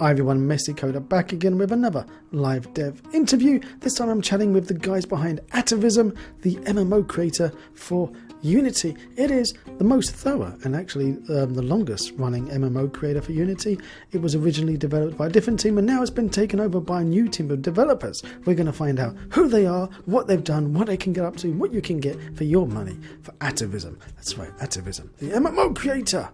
Hi everyone, Messy Coder back again with another live dev interview. This time I'm chatting with the guys behind Atavism, the MMO creator for Unity. It is the most thorough and actually the longest running MMO creator for Unity. It was originally developed by a different team and now it's been taken over by a new team of developers. We're going to find out who they are, what they've done, what they can get up to, what you can get for your money for Atavism. That's right, Atavism, the MMO creator.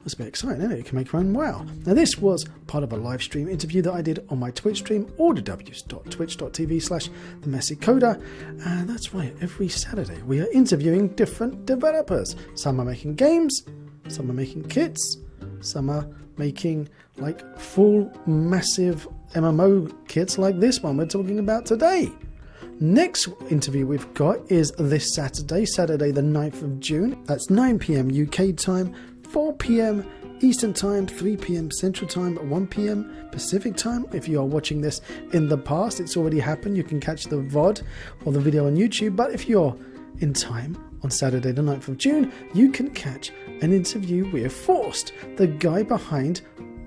That's a bit exciting, isn't it? You can make your own WoW. Now this was part of a live stream interview that I did on my Twitch stream, www.twitch.tv/themessycoder. And that's right, every Saturday we are interviewing different developers. Some are making games, some are making kits, some are making like full massive MMO kits like this one we're talking about today. Next interview we've got is this Saturday the 9th of June. That's 9 PM UK time, 4 PM Eastern time, 3 PM Central time, 1 PM Pacific time. If you are watching this in the past, it's already happened. You can catch the VOD or the video on YouTube. But if you're in time on Saturday the 9th of June, you can catch an interview with Forrest, the guy behind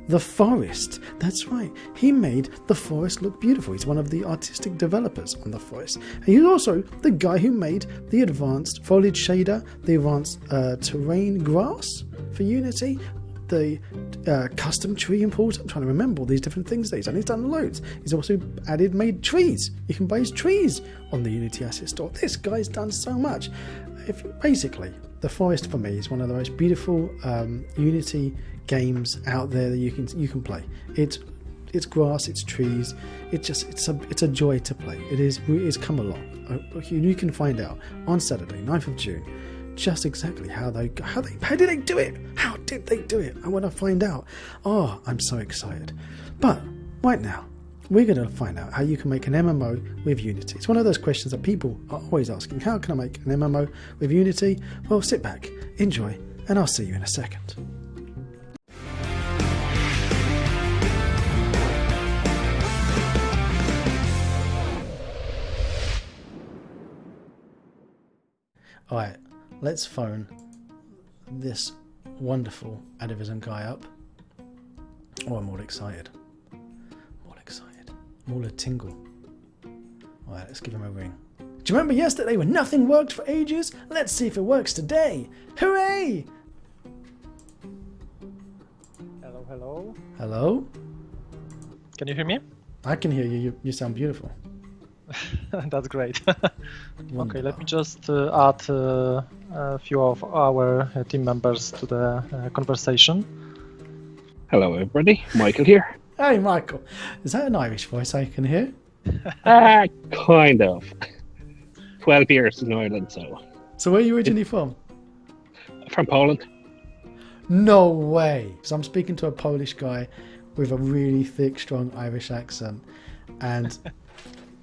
The Forest. That's right, he made The Forest look beautiful. He's one of the artistic developers on The Forest. And he's also the guy who made the advanced foliage shader, the advanced terrain grass for Unity, the custom tree importer. I'm trying to remember all these different things that he's done. He's done loads. He's also made trees. You can buy his trees on the Unity Asset Store. This guy's done so much. Basically, The Forest for me is one of the most beautiful Unity games out there that you can play. It's grass, it's trees, it's a joy to play. It's come along. You can find out on Saturday, 9th of June, just exactly how did they do it? How did they do it? I want to find out. Oh, I'm so excited. But right now, we're going to find out how you can make an MMO with Unity. It's one of those questions that people are always asking. How can I make an MMO with Unity? Well, sit back, enjoy, and I'll see you in a second. Alright, let's phone this wonderful Atavism guy up. Oh, I'm all excited. I'm all a tingle. Alright, let's give him a ring. Do you remember yesterday when nothing worked for ages? Let's see if it works today. Hooray! Hello, hello. Hello? Can you hear me? I can hear you. You sound beautiful. That's great. Okay, let me just add a few of our team members to the conversation. Hello everybody, Michael here. Hey Michael, is that an Irish voice I can hear? Kind of. 12 years in Ireland, so. So where are you originally from? From Poland. No way! Because I'm speaking to a Polish guy with a really thick, strong Irish accent, and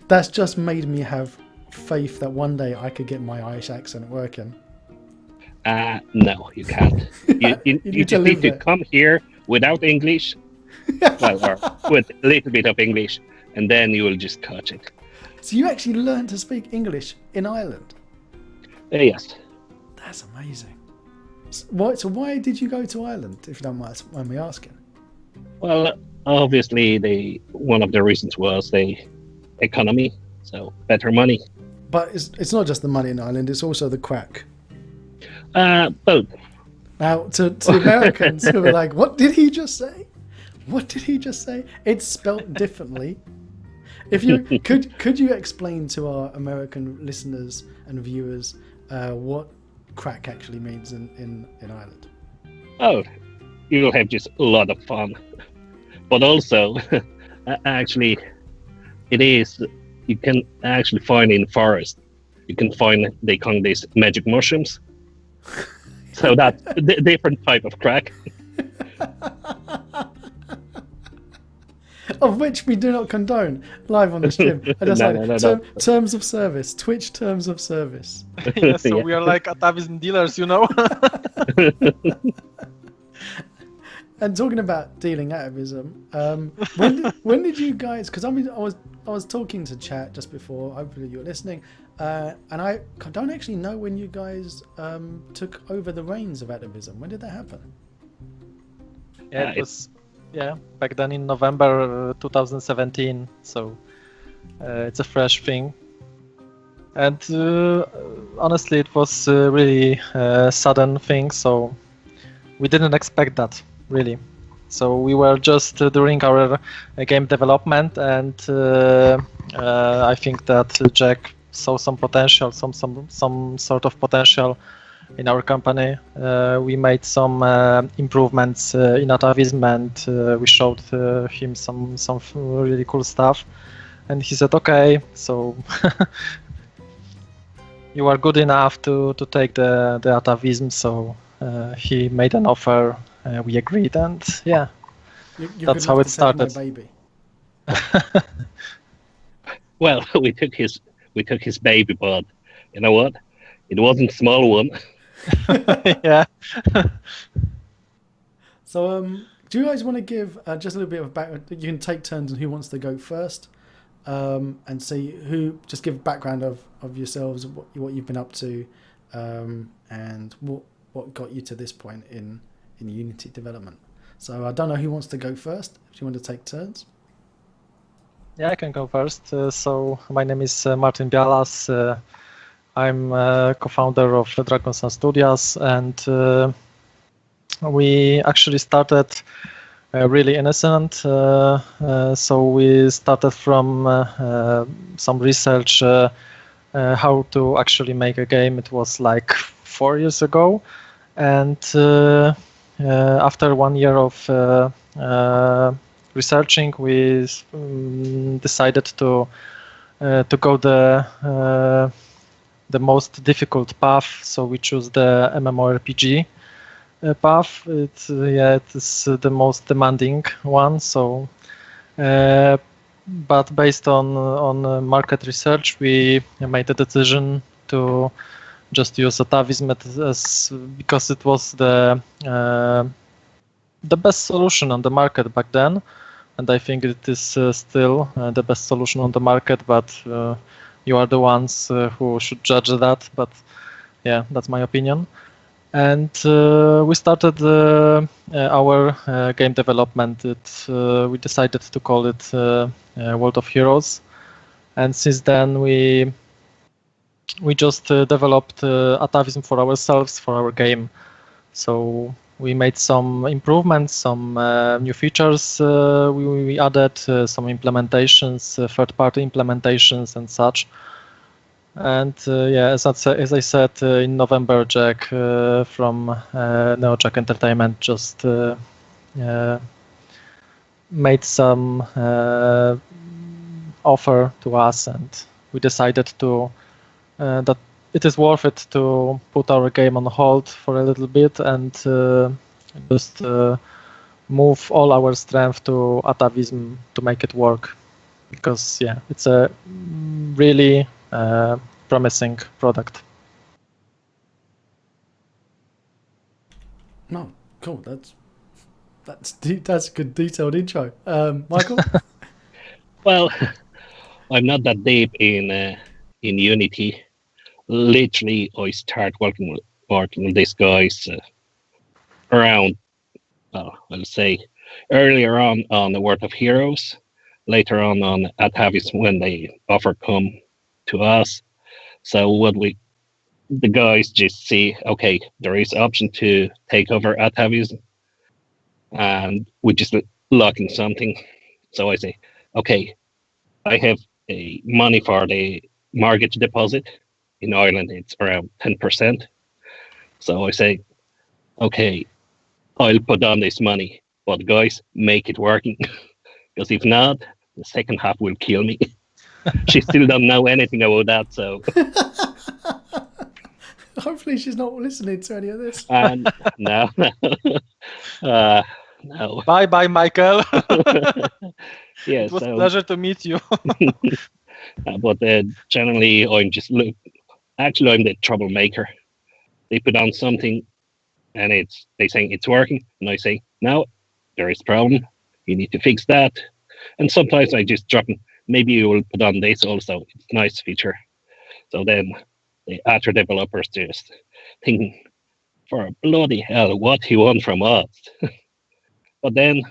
that's just made me have faith that one day I could get my Irish accent working. No, you can't. You just need to come here without English, or with a little bit of English, and then you will just catch it. So you actually learned to speak English in Ireland? Yes. That's amazing. So why did you go to Ireland, if you don't mind me asking? Well, obviously, one of the reasons was the economy, so better money. But it's not just the money in Ireland, it's also the crack. Both. Now, to Americans who are like, what did he just say? What did he just say? It's spelt differently. If you could you explain to our American listeners and viewers what crack actually means in Ireland? Oh, you'll have just a lot of fun. But also, actually, it is, you can actually find in forest, you can find, they call these magic mushrooms. So that's a different type of crack. Of which we do not condone live on the stream. No. Terms of service, Twitch terms of service. Yeah, so we are like Atavism dealers, you know. And talking about dealing atavism, when did you guys? Because I was talking to chat just before. Hopefully you were listening, and I don't actually know when you guys took over the reins of atavism. When did that happen? Yeah, it was Yeah, back then in November 2017, so it's a fresh thing. And honestly, it was a really sudden thing, so we didn't expect that, really. So we were just during our game development, and I think that Jack saw some potential, some sort of potential in our company. We made some improvements in Atavism, and we showed him some really cool stuff. And he said, "Okay, so you are good enough to take the Atavism." So he made an offer. We agreed, and yeah, You're that's good how enough it to take my started. baby. Well, we took his baby, but you know what? It wasn't a small one. Yeah. So, do you guys want to give just a little bit of background? You can take turns on who wants to go first, and see who. Just give background of yourselves, what you've been up to, and what got you to this point in Unity development. So I don't know who wants to go first. If you want to take turns. Yeah, I can go first. So my name is Martin Bialas. I'm co-founder of Dragon Sun Studios, and we actually started really innocent. So we started from some research how to actually make a game. It was like 4 years ago, and after 1 year of researching, we decided to go the most difficult path. So we choose the MMORPG path. It is the most demanding one. So, but based on market research, we made the decision to just use Atavism as because it was the best solution on the market back then, and I think it is still the best solution on the market. But you are the ones who should judge that. But yeah, that's my opinion. And we started our game development. We decided to call it World of Heroes, and since then we just developed Atavism for ourselves, for our game. So we made some improvements, some new features. We added some implementations, third-party implementations, and such. And yeah, as I said, in November, Jack from NeoJack Entertainment just made some offer to us, and we decided to that it is worth it to put our game on hold for a little bit and just move all our strength to Atavism to make it work, because yeah, it's a really promising product. No, cool. That's a good detailed intro. Michael. Well, I'm not that deep in Unity. Literally, I start working with these guys around, well, I'll say earlier on the World of Heroes, later on Atavism when they offer come to us. So what the guys just see, okay, there is option to take over Atavism, and we just lock in something. So I say, okay, I have a money for the mortgage deposit. In Ireland, it's around 10%. So I say, okay, I'll put on this money, but guys, make it working. Because if not, the second half will kill me. She still don't know anything about that, so. Hopefully she's not listening to any of this. And no. No. Bye, Michael. Yeah, it was so, a pleasure to meet you. but generally, I'm the troublemaker. They put on something, and they saying it's working, and I say no, there is a problem. You need to fix that. And sometimes I just drop them. Maybe you will put on this also. It's a nice feature. So then the other developers just thinking, for bloody hell, what he want from us. But then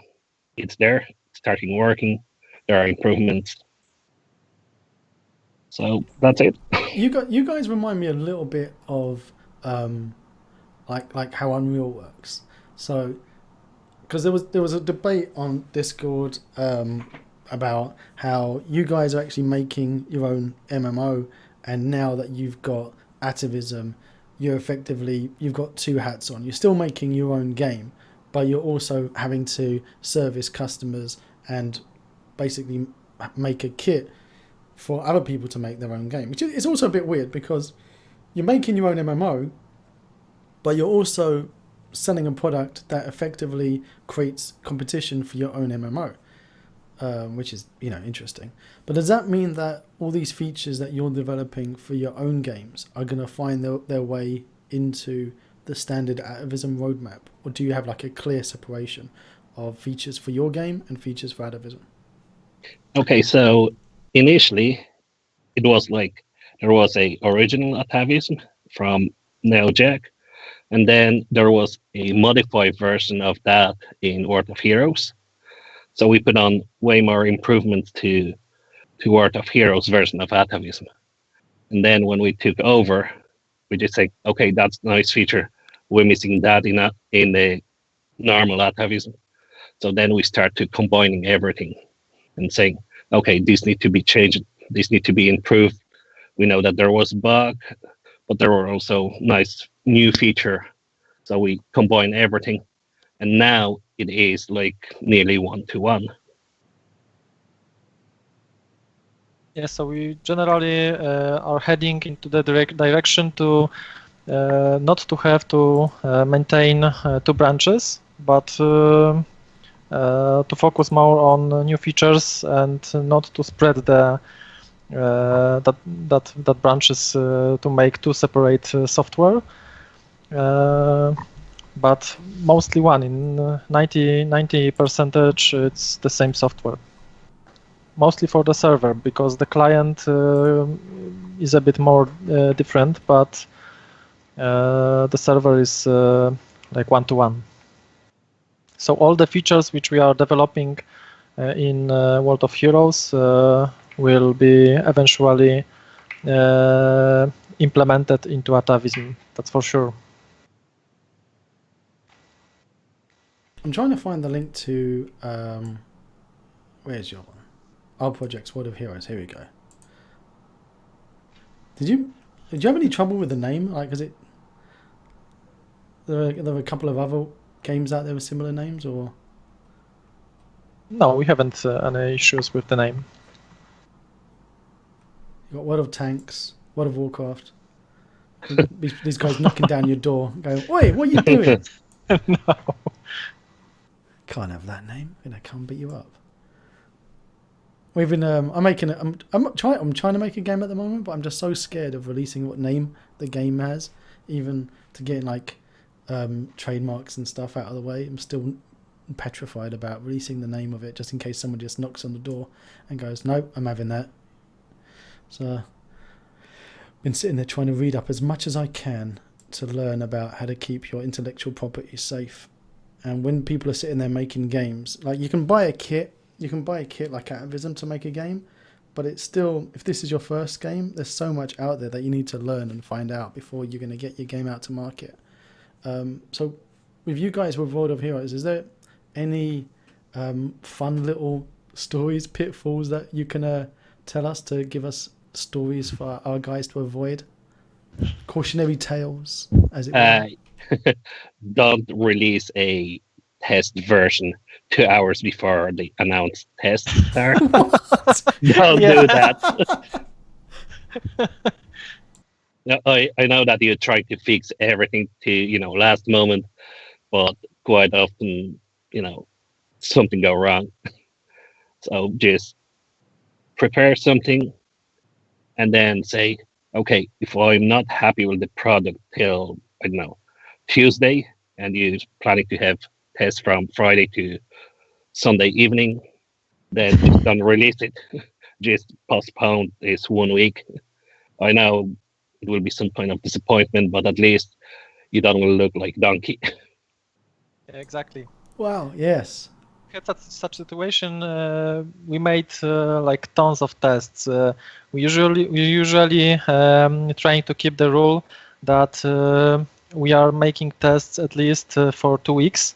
it's there, it's starting working. There are improvements. So that's it. You guys remind me a little bit of like how Unreal works. So because there was a debate on Discord about how you guys are actually making your own MMO, and now that you've got Atavism, you've got two hats on. You're still making your own game, but you're also having to service customers and basically make a kit for other people to make their own game, which is also a bit weird because you're making your own MMO, but you're also selling a product that effectively creates competition for your own MMO, which is interesting. But does that mean that all these features that you're developing for your own games are going to find their way into the standard Atavism roadmap, or do you have like a clear separation of features for your game and features for Atavism? Okay, so initially it was like there was a original Atavism from NeoJack, and then there was a modified version of that in World of Heroes. So we put on way more improvements to World of Heroes version of Atavism. And then when we took over, we just say, okay, that's a nice feature. We're missing that in the normal Atavism. So then we start to combining everything and saying, okay, this need to be changed. This need to be improved. We know that there was a bug, but there were also nice new feature. So we combine everything. And now it is like nearly 1-to-1. Yeah, so we generally are heading into the direction to not to have to maintain two branches, but to focus more on new features and not to spread the that branches to make two separate software. But mostly one in 90% it's the same software. Mostly for the server, because the client is a bit more different, but the server is like 1-to-1. So all the features which we are developing in World of Heroes will be eventually implemented into Atavism. That's for sure. I'm trying to find the link to where's your one? Our project's World of Heroes. Here we go. Did you have any trouble with the name? Like, is it there were a couple of other games out there with similar names, or? No, we haven't any issues with the name. You got World of Tanks, World of Warcraft. These guys knocking down your door, going, "Oi, what are you doing?" No. Can't have that name. I'm gonna come beat you up. We've been. I'm trying to make a game at the moment, but I'm just so scared of releasing what name the game has, even to get like trademarks and stuff out of the way. I'm still petrified about releasing the name of it, just in case someone just knocks on the door and goes, "Nope, I'm having that." So, been sitting there trying to read up as much as I can to learn about how to keep your intellectual property safe. And when people are sitting there making games, like you can buy a kit like Atavism to make a game, but it's still, if this is your first game, there's so much out there that you need to learn and find out before you're going to get your game out to market. So with you guys with World of Heroes, is there any fun little stories, pitfalls that you can tell us to give us stories for our guys to avoid? Cautionary tales, as it were. Don't release a test version 2 hours before the announced test start. Don't do that. I know that you try to fix everything to last moment, but quite often something go wrong. So just prepare something and then say, okay, if I'm not happy with the product till Tuesday, and you're planning to have tests from Friday to Sunday evening, then just don't release it. Just postpone this 1 week. I know it will be some kind of disappointment, but at least you don't look like donkey. Exactly. Wow, yes. had such situation. We made like tons of tests. We usually trying to keep the rule that we are making tests at least for 2 weeks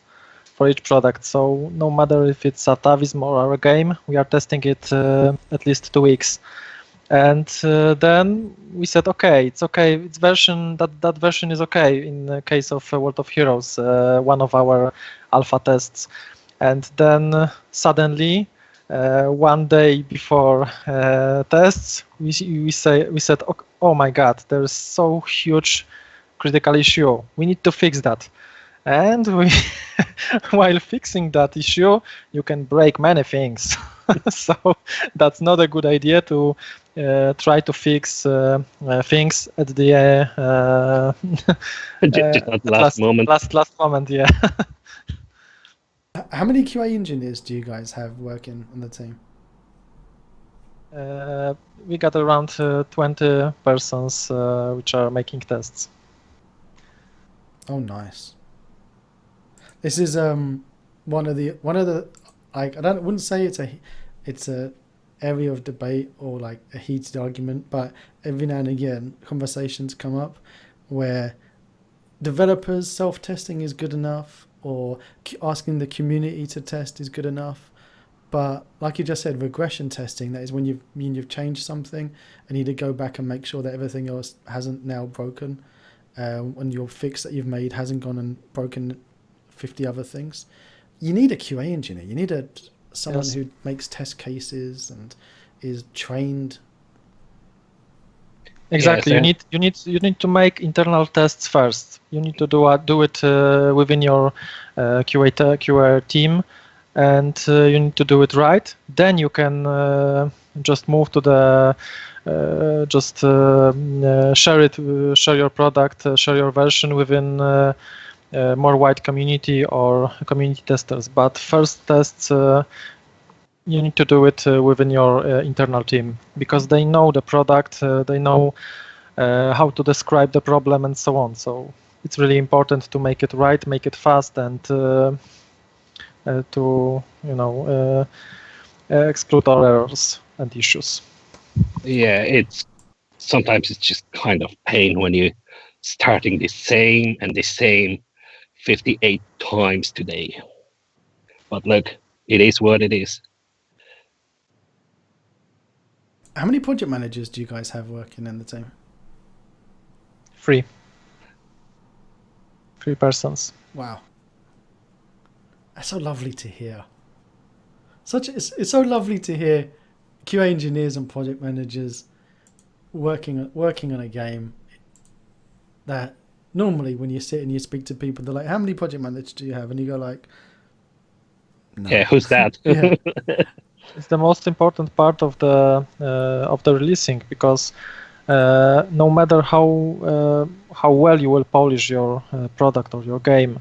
for each product. So no matter if it's Atavism or our game, we are testing it at least 2 weeks. And then we said, okay, it's okay. It's version that version is okay. In the case of World of Heroes, one of our alpha tests, and then suddenly, one day before tests, we said, oh my God, there's so huge critical issue. We need to fix that. And we, while fixing that issue, you can break many things. So that's not a good idea to try to fix things at the Just at the last moment. Last moment, yeah. How many QA engineers do you guys have working on the team? We got around 20 persons which are making tests. Oh, nice. This is one of the like I wouldn't say it's a area of debate or like a heated argument, but every now and again conversations come up where developers self-testing is good enough or asking the community to test is good enough. But like you just said, regression testing, that is when you've changed something and you need to go back and make sure that everything else hasn't now broken, when your fix that you've made hasn't gone and broken 50 other things. You need a QA engineer. You need someone Yes. who makes test cases and is trained. Exactly. Yes, You need to make internal tests first. You need to do it within your QA team, and you need to do it right. Then you can just move to the share your product, share your version within more wide community or community testers. But first tests. You need to do it within your internal team because they know the product, they know how to describe the problem and so on. So it's really important to make it right, make it fast, and to exclude all errors and issues. yeah. Sometimes it's just kind of pain when you starting the same 58 times today. But look, it is what it is. How many project managers do you guys have working in the team? 3 persons. Wow. That's so lovely to hear. It's so lovely to hear QA engineers and project managers working on a game that normally when you sit and you speak to people, they're like, how many project managers do you have? And you go like, no. Yeah, who's that? Yeah. It's the most important part of the releasing because no matter how well you will polish your product or your game,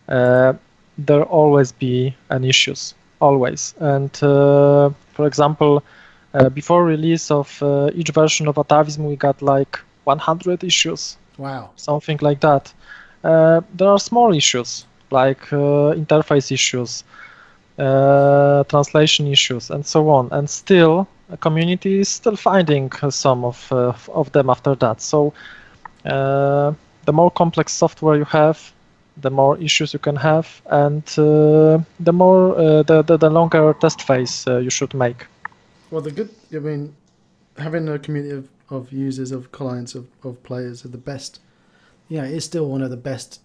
there always be an issues always. And for example, before release of each version of Atavism, we got like 100 issues. Wow. Something like that. There are small issues like interface issues, translation issues, and so on. And still, a community is still finding some of them after that. So the more complex software you have, the more issues you can have, and the more the longer test phase you should make. Well, having a community of users, of clients, of players are the best. It's still one of the best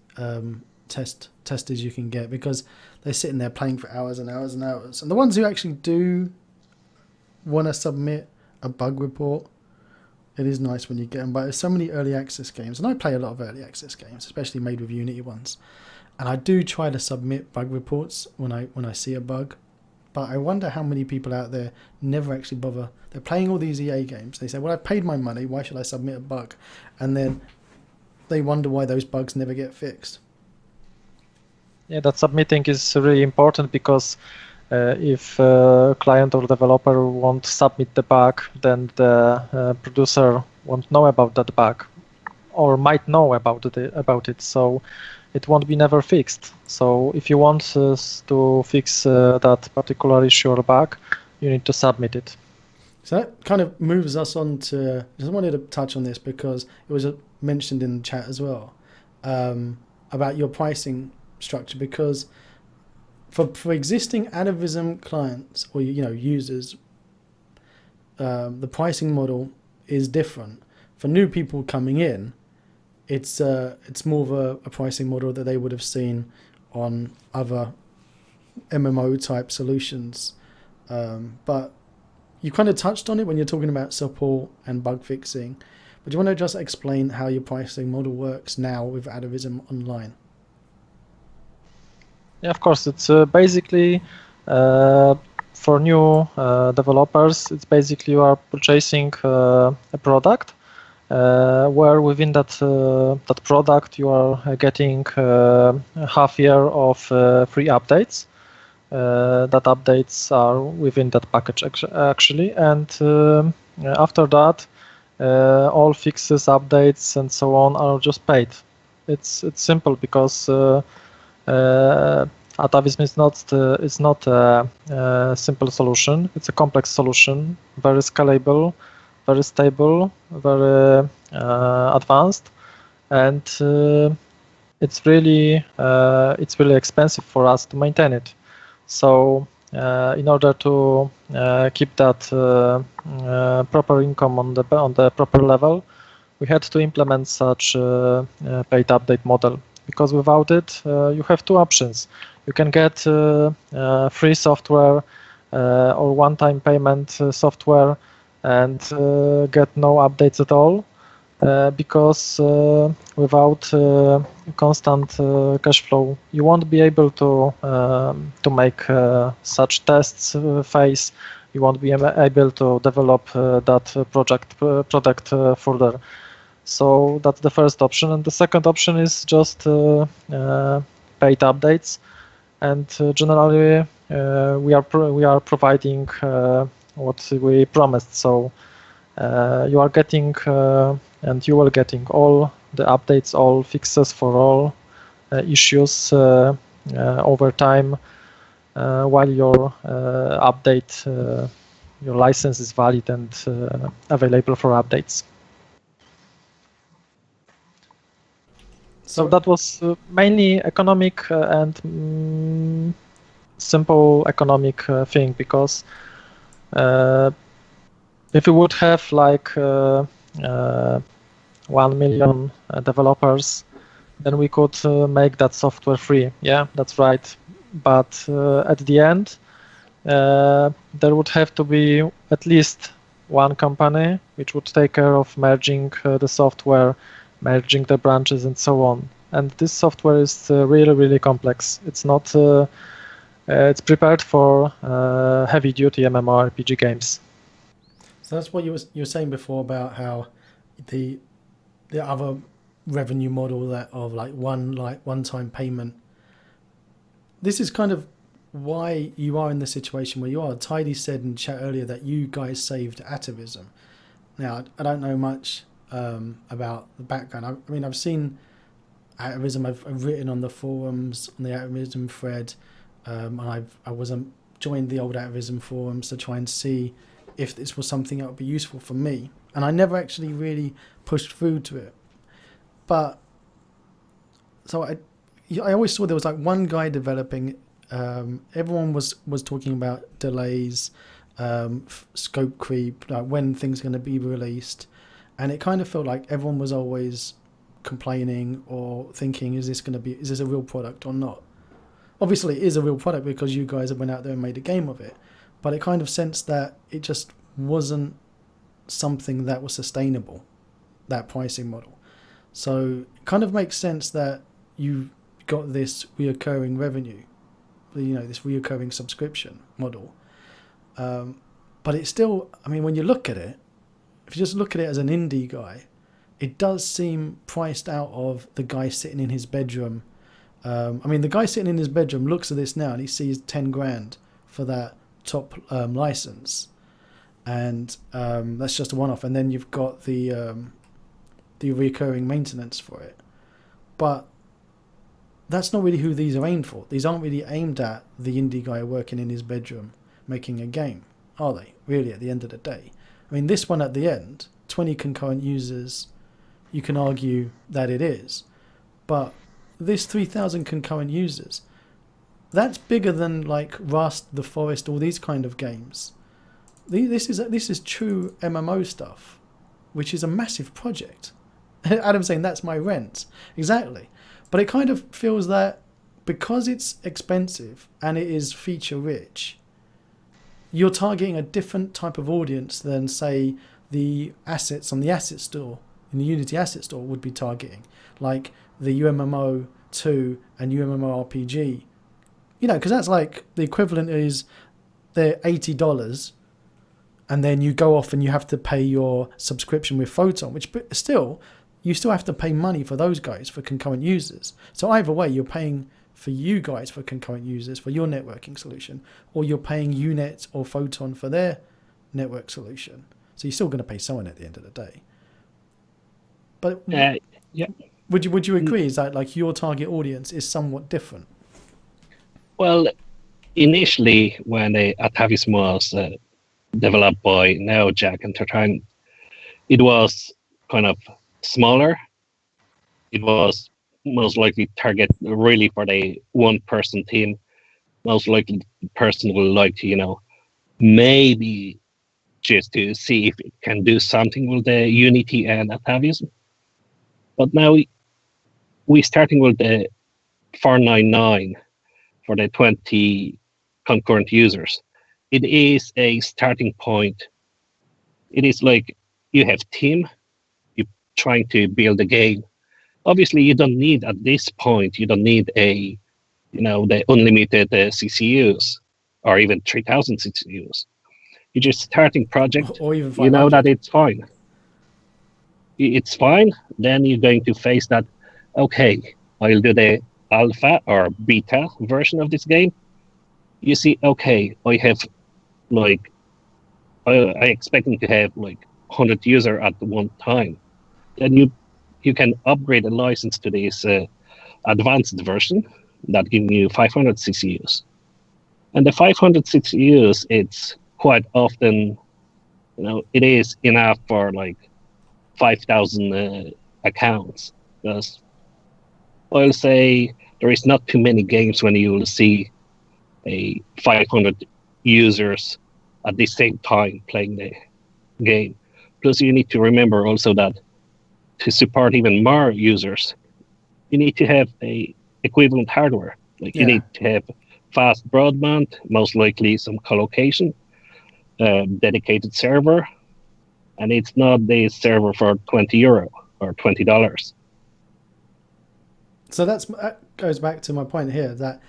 testers you can get because they're sitting there playing for hours and hours and hours. And the ones who actually do want to submit a bug report, it is nice when you get them. But there's so many early access games, and I play a lot of early access games, especially made with Unity ones. And I do try to submit bug reports when I see a bug. But I wonder how many people out there never actually bother. They're playing all these EA games. They say, well, I paid my money. Why should I submit a bug? And then they wonder why those bugs never get fixed. Yeah, that submitting is really important because if client or developer won't submit the bug, then the producer won't know about that bug or might know about it. So it won't be never fixed. So if you want to fix that particular issue or bug, you need to submit it. So that kind of moves us on to, I just wanted to touch on this because it was mentioned in the chat as well, about your pricing structure, because for existing Atavism clients or users, the pricing model is different. For new people coming in, it's more of a pricing model that they would have seen on other MMO type solutions, but you kind of touched on it when you're talking about support and bug fixing. But do you want to just explain how your pricing model works now with Atavism Online? Yeah, of course. It's basically for new developers. It's basically you are purchasing a product where within that product you are getting half year of free updates. That updates are within that package actually, and after that all fixes, updates and so on are just paid. It's simple because Atavism is not a simple solution. It's a complex solution, very scalable, very stable, very advanced, and it's really expensive for us to maintain it. So in order to keep that proper income on the proper level, we had to implement such paid update model, because without it you have two options. You can get free software or one-time payment software and get no updates at all, because without constant cash flow, you won't be able to make such tests phase. You won't be able to develop that product further. So that's the first option, and the second option is just paid updates. And generally, we are providing what we promised. So you are getting and you are getting all the updates, all fixes for all issues over time, while your your license is valid and available for updates. So that was mainly economic and simple economic thing, because if you would have like 1 million developers, then we could make that software free. Yeah, that's right. But at the end, there would have to be at least one company which would take care of merging the software, merging the branches and so on. And this software is really, really complex. It's not. It's prepared for heavy-duty MMORPG games. So that's what you were saying before about how the other revenue model that of one-time payment. This is kind of why you are in the situation where you are. Tidy said in chat earlier that you guys saved Atavism. Now I don't know much about the background. I mean, I've seen Atavism. I've written on the forums on the Atavism thread, and I joined the old Atavism forums to try and see if this was something that would be useful for me. And I never actually really pushed through to it. But so I always saw there was like one guy developing. Everyone was talking about delays, scope creep, like when things are going to be released, and it kind of felt like everyone was always complaining or thinking, is this a real product or not? Obviously, it is a real product because you guys have went out there and made a game of it, but it kind of sensed that it just wasn't something that was sustainable, that pricing model. So it kind of makes sense that you got this reoccurring revenue, this reoccurring subscription model. But it's still, I mean, when you look at it, if you just look at it as an indie guy, it does seem priced out of the guy sitting in his bedroom. I mean, the guy sitting in his bedroom looks at this now and he sees 10 grand for that top license. And that's just a one-off. And then you've got the recurring maintenance for it. But that's not really who these are aimed for. These aren't really aimed at the indie guy working in his bedroom making a game, are they? Really, at the end of the day. I mean, this one at the end, 20 concurrent users, you can argue that it is. But this 3,000 concurrent users, that's bigger than like Rust, The Forest, all these kind of games. This is true MMO stuff, which is a massive project. Adam's saying that's my rent. Exactly. But it kind of feels that because it's expensive and it is feature rich, you're targeting a different type of audience than, say, the assets on the asset store, in the Unity asset store would be targeting. Like the UMMO 2 and UMMO RPG. You know, because that's like the equivalent is they're $80 and then you go off and you have to pay your subscription with Photon, which still, you still have to pay money for those guys, for concurrent users. So either way, you're paying for you guys for concurrent users for your networking solution, or you're paying Unet or Photon for their network solution. So you're still going to pay someone at the end of the day. But yeah. Would you agree? Is that like your target audience is somewhat different? Well, initially when Atavism was developed by NeoJack Entertainment, it was kind of smaller. It was most likely target really for the one-person team. Most likely the person will like to, maybe just to see if it can do something with the Unity and Atavism. But now we starting with the 499 for the 20 concurrent users. It is a starting point. It is like you have team, you're trying to build a game. Obviously, you don't need at this point, you don't need the unlimited CCUs or even 3,000 CCUs. You're just starting project. Or even 500. You know that it's fine. It's fine. Then you're going to face that, okay, I'll do the alpha or beta version of this game. You see, okay, I have I expecting to have 100 users at one time. Then you can upgrade the license to this advanced version that gives you 500 CCUs. And the 500 CCUs, it's quite often, it is enough for 5,000 accounts. Because I'll say there is not too many games when you will see a 500 users at the same time playing the game. Plus, you need to remember also that to support even more users, you need to have a equivalent hardware. You need to have fast broadband, most likely some collocation, dedicated server, and it's not the server for €20 or $20. So that goes back to my point here, that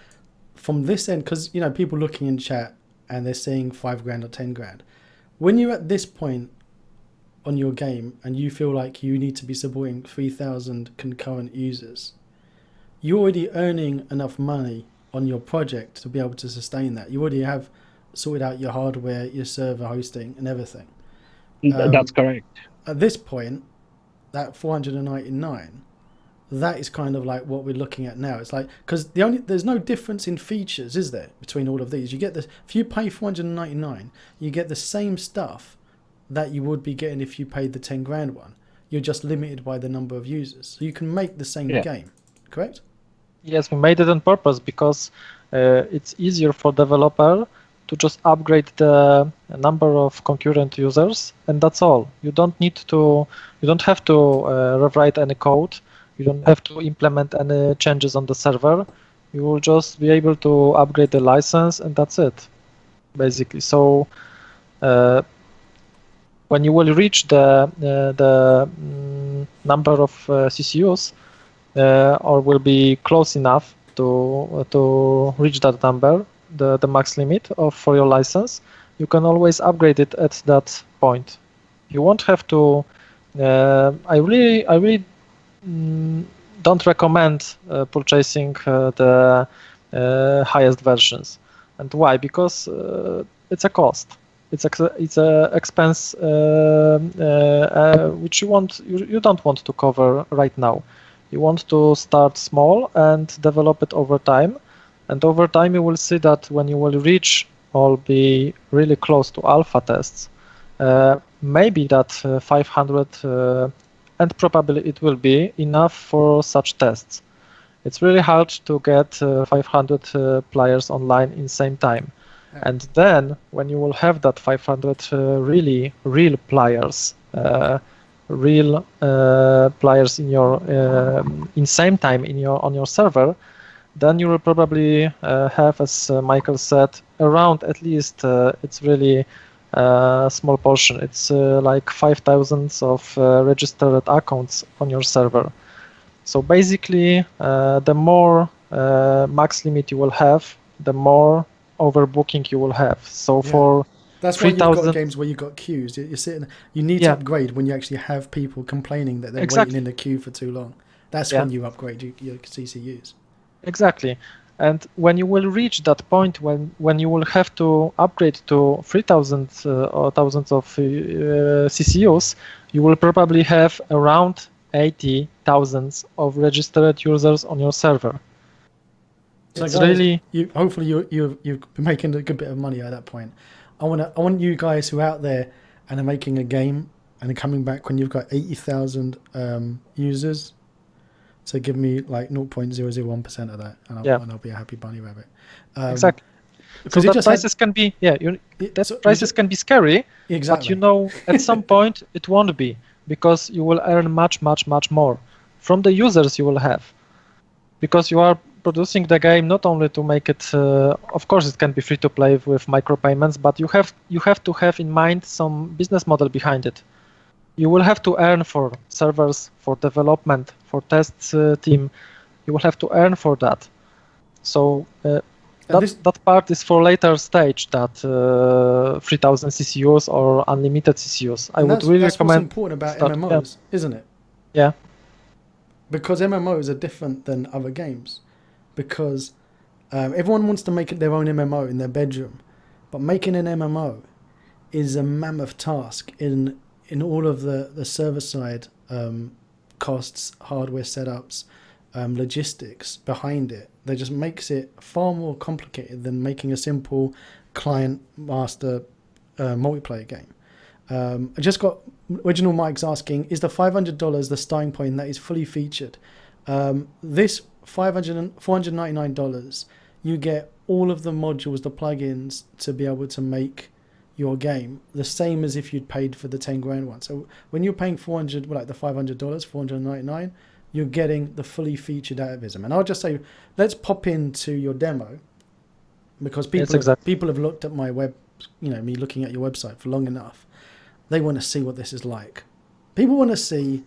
from this end, because people looking in chat and they're seeing $5,000 or $10,000. When you're at this point on your game and you feel like you need to be supporting 3,000 concurrent users, you're already earning enough money on your project to be able to sustain that. You already have sorted out your hardware, your server hosting, and everything. That's correct. At this point, that 499, that is kind of like what we're looking at now. It's like, because there's no difference in features, is there, between all of these? You get this, if you pay 499, you get the same stuff that you would be getting if you paid the $10,000 one. You're just limited by the number of users, so you can make the same game. Correct? Yes, we made it on purpose because it's easier for developer to just upgrade the number of concurrent users, and that's all. You don't have to rewrite any code. You don't have to implement any changes on the server. You will just be able to upgrade the license, and that's it, basically. So when you will reach the number of CCUs, or will be close enough to reach that number, the max limit for your license, you can always upgrade it at that point. You won't have to. I really don't recommend purchasing the highest versions. And why? Because it's a cost. It's a expense which you don't want to cover right now. You want to start small and develop it over time. And over time, you will see that when you will reach or be really close to alpha tests, maybe that 500, and probably it will be enough for such tests. It's really hard to get 500 players online in same time. Yeah. And then when you will have that 500 really real players, players in your in same time on your server, then you will probably have, as Michael said, around at least it's really a small portion. It's like 5,000 of registered accounts on your server. So basically, the more max limit you will have, the more overbooking you will have. So Yeah. for That's why you've got 3,000 games where you've got queues. You're sitting. You need to Yeah. upgrade when you actually have people complaining that they're Exactly. waiting in the queue for too long. That's Yeah. when you upgrade your CCUs. Exactly. And when you will reach that point when you will have to upgrade to 3,000 or thousands of CCUs, you will probably have around 80,000 of registered users on your server. So It's guys, really hopefully you've been making a good bit of money at that point. I want you guys who are out there and are making a game and are coming back when you've got 80,000 users to give me like 0.001% of that, and I'll be a happy bunny rabbit. exactly. So Because it that just prices can be prices can be scary, exactly. but at some point it won't be, because you will earn much more from the users you will have, because you are producing the game not only to make it. Of course, it can be free to play with micropayments, but you have to have in mind some business model behind it. You will have to earn for servers, for development, for test team. You will have to earn for that. So that part is for later stage. That 3,000 CCUs or unlimited CCUs. I would really that's recommend. what's important about start- MMOs, isn't it? Yeah. Because MMOs are different than other games. Because everyone wants to make their own MMO in their bedroom, but making an MMO is a mammoth task in all of the server side costs, hardware setups, logistics behind it. That just makes it far more complicated than making a simple client master multiplayer game. I just got Original Mike's asking, is the $500 the starting point that is fully featured? This $499, you get all of the modules, the plugins to be able to make your game the same as if you'd paid for the 10 grand one. So when you're paying $400, like the $500, $499, you're getting the fully featured Atavism. And I'll just say, let's pop into your demo, because people have looked at my web, me looking at your website for long enough. They want to see what this is like. People want to see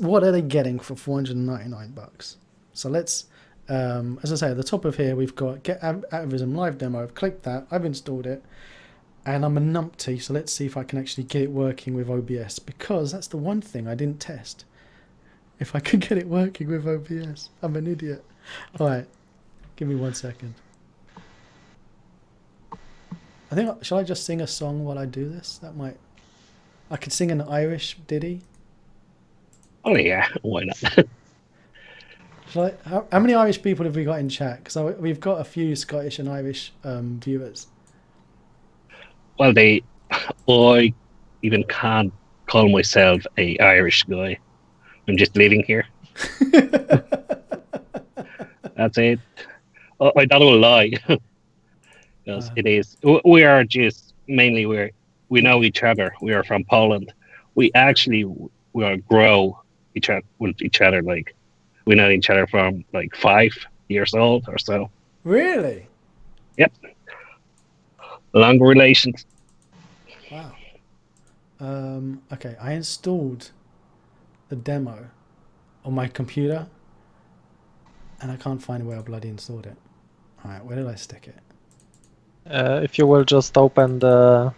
what are they getting for $499. So let's, as I say, at the top of here, we've got Get Atavism Live Demo. I've clicked that. I've installed it. And I'm a numpty, so let's see if I can actually get it working with OBS, because that's the one thing I didn't test. If I could get it working with OBS. I'm an idiot. All right. Give me 1 second. I think, shall I just sing a song while I do this? I could sing an Irish ditty. Oh yeah, why not? How many Irish people have we got in chat? Because we've got a few Scottish and Irish viewers. Well, I even can't call myself a Irish guy. I'm just living here. That's it. I don't will lie. Because it is. We are just mainly we know each other. We are from Poland. We grow with each other. Like we know each other from like 5 years old or so. Really? Yep. Long relations. Wow. Okay, I installed the demo on my computer, and I can't find where I bloody installed it. All right, where did I stick it? If you will just open the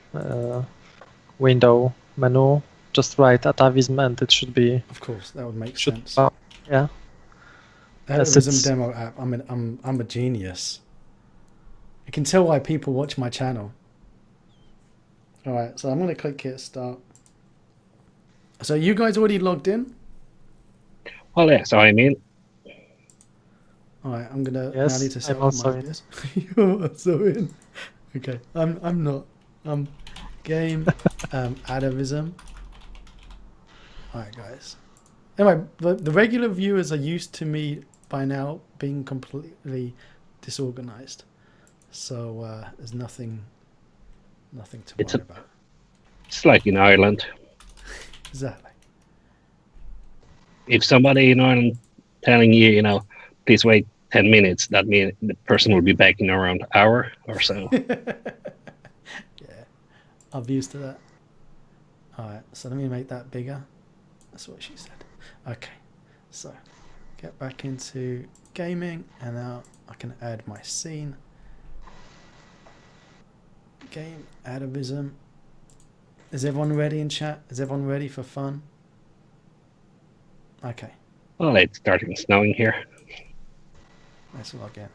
window menu, just write Atavism, and it should be. Of course, that would make sense. Yeah. Atavism demo app. I'm a genius. I can tell why people watch my channel. All right, so I'm going to click here, start. So you guys already logged in? Well, yes, I mean, All right, I'm gonna Yes, now need to I'm set up also my in. this. You're also in. Okay, I'm not. Game Atavism. All right, guys. Anyway, the regular viewers are used to me by now being completely disorganized, so there's nothing to It's worry about. it's like in Ireland. Exactly. If somebody in Ireland telling you, please wait 10 minutes, that means the person will be back in around an hour or so. Yeah, I'm used to that. All right, so let me make that bigger. That's what she said. Okay, so get back into gaming, and now I can add my scene. Game Atavism. Is everyone ready in chat? Is everyone ready for fun? Okay, Well, it's starting snowing here. let's log in.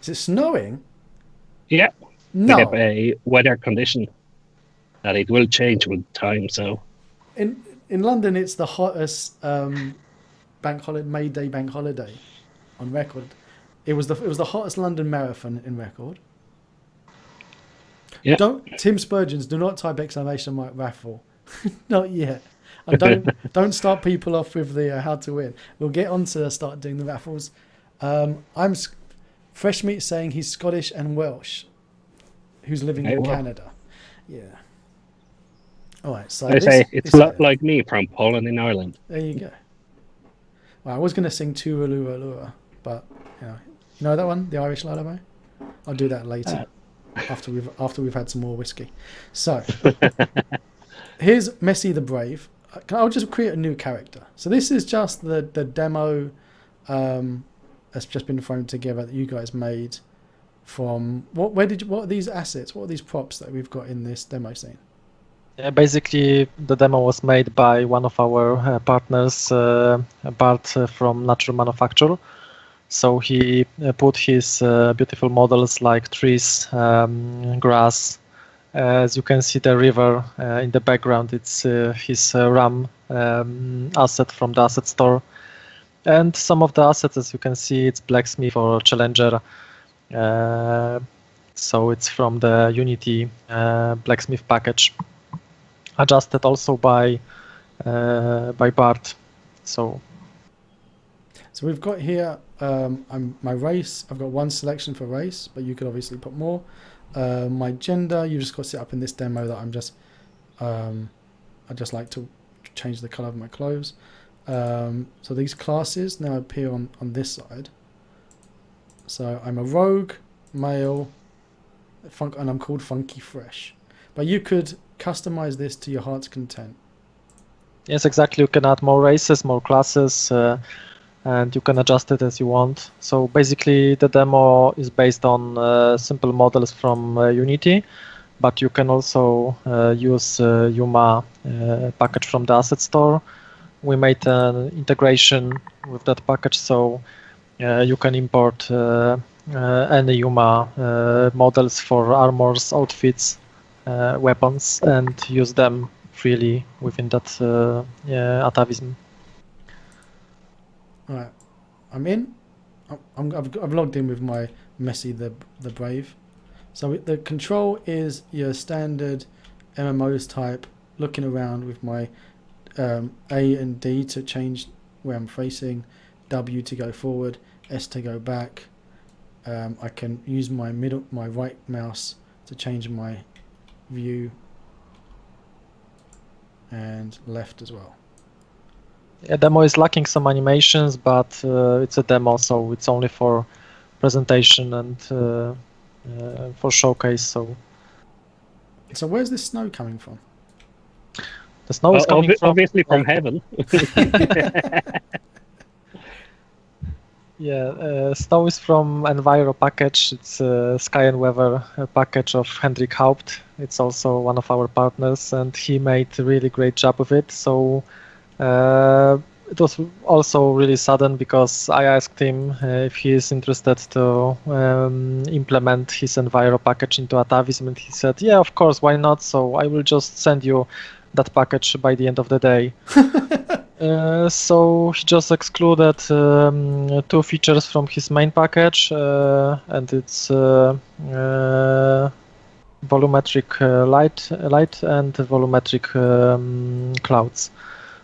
Is it snowing? Yeah, No. we have a weather condition that it will change with time. So In London, it's the hottest bank holiday, May Day bank holiday on record. It was the hottest London marathon in record. yeah, Tim Spurgeons, do not type exclamation mark raffle. Not yet. And don't start people off with the how to win. We'll get on to start doing the raffles. Fresh Meat saying he's Scottish and Welsh, who's living in Canada. Yeah. All right. So I say it's like me from Poland in Ireland. There you go. Well, I was going to sing Tooraloo, but you know that one, the Irish lullaby. I'll do that later after we've had some more whiskey. So here's Messy the Brave. I'll just create a new character. So this is just the demo that's just been thrown together that you guys made from what are these assets? What are these props that we've got in this demo scene? Yeah, basically, the demo was made by one of our partners, Bart from Natural Manufacture. So he put his beautiful models like trees, grass. As you can see, the river in the background. It's his RAM asset from the asset store. And some of the assets, as you can see, it's blacksmith or challenger. So it's from the Unity blacksmith package, adjusted also by Bart. So we've got here my race. I've got one selection for race, but you could obviously put more. My gender, you just got set up in this demo that I'm just I just like to change the color of my clothes. So these classes now appear on this side. So I'm a rogue, male, and I'm called Funky Fresh. But you could customize this to your heart's content. Yes, exactly. You can add more races, more classes, and you can adjust it as you want. So basically, the demo is based on simple models from Unity, but you can also use Yuma package from the asset store. We made an integration with that package, so you can import any Yuma models for armors, outfits, weapons, and use them freely within that Atavism. All right, I'm in. I've logged in with my Messy the Brave. So the control is your standard MMOs type. Looking around with my A and D to change where I'm facing, W to go forward, S to go back. I can use my right mouse to change my view, and left as well. Yeah, demo is lacking some animations, but it's a demo, so it's only for presentation and for showcase. So where's this snow coming from? the snow is coming obviously from heaven. Yeah, snow is from Enviro package. It's Sky and Weather package of Hendrik Haupt. It's also one of our partners, and he made a really great job with it. So it was also really sudden because I asked him if he is interested to implement his Enviro package into Atavism, and he said, yeah, of course, why not? So I will just send you that package by the end of the day. So he just excluded 2 features from his main package, and it's volumetric light and volumetric clouds.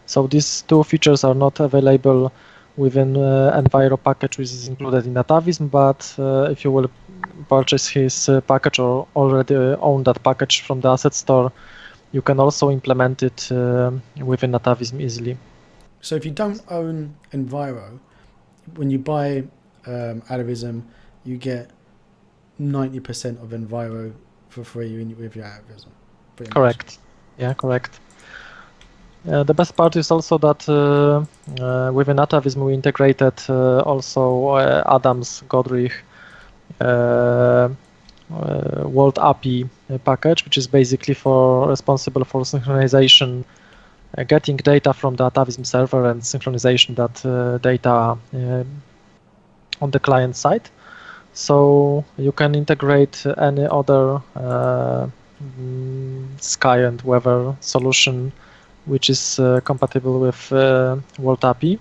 So these 2 features are not available within Enviro package, which is included in Atavism, but if you will purchase his package or already own that package from the asset store, you can also implement it within Atavism easily. So if you don't own Enviro, when you buy Atavism, you get 90% of Enviro for free with your Atavism. Correct. Yeah, correct. The best part is also that within Atavism we integrated also Adam's Godrich World API package, which is basically responsible for synchronization, getting data from the Atavism server and synchronization that data on the client side. So you can integrate any other sky and weather solution which is compatible with World API.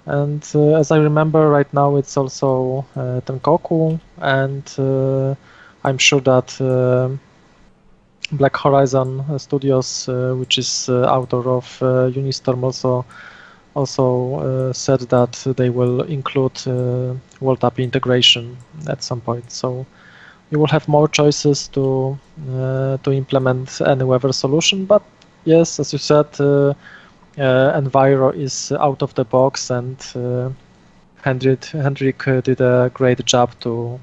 And as I remember, right now it's also Tenkoku, and I'm sure that Black Horizon Studios, which is author of Unistorm, also said that they will include World API integration at some point. So you will have more choices to implement any weather solution. But yes, as you said, Enviro is out of the box, and Hendrik did a great job to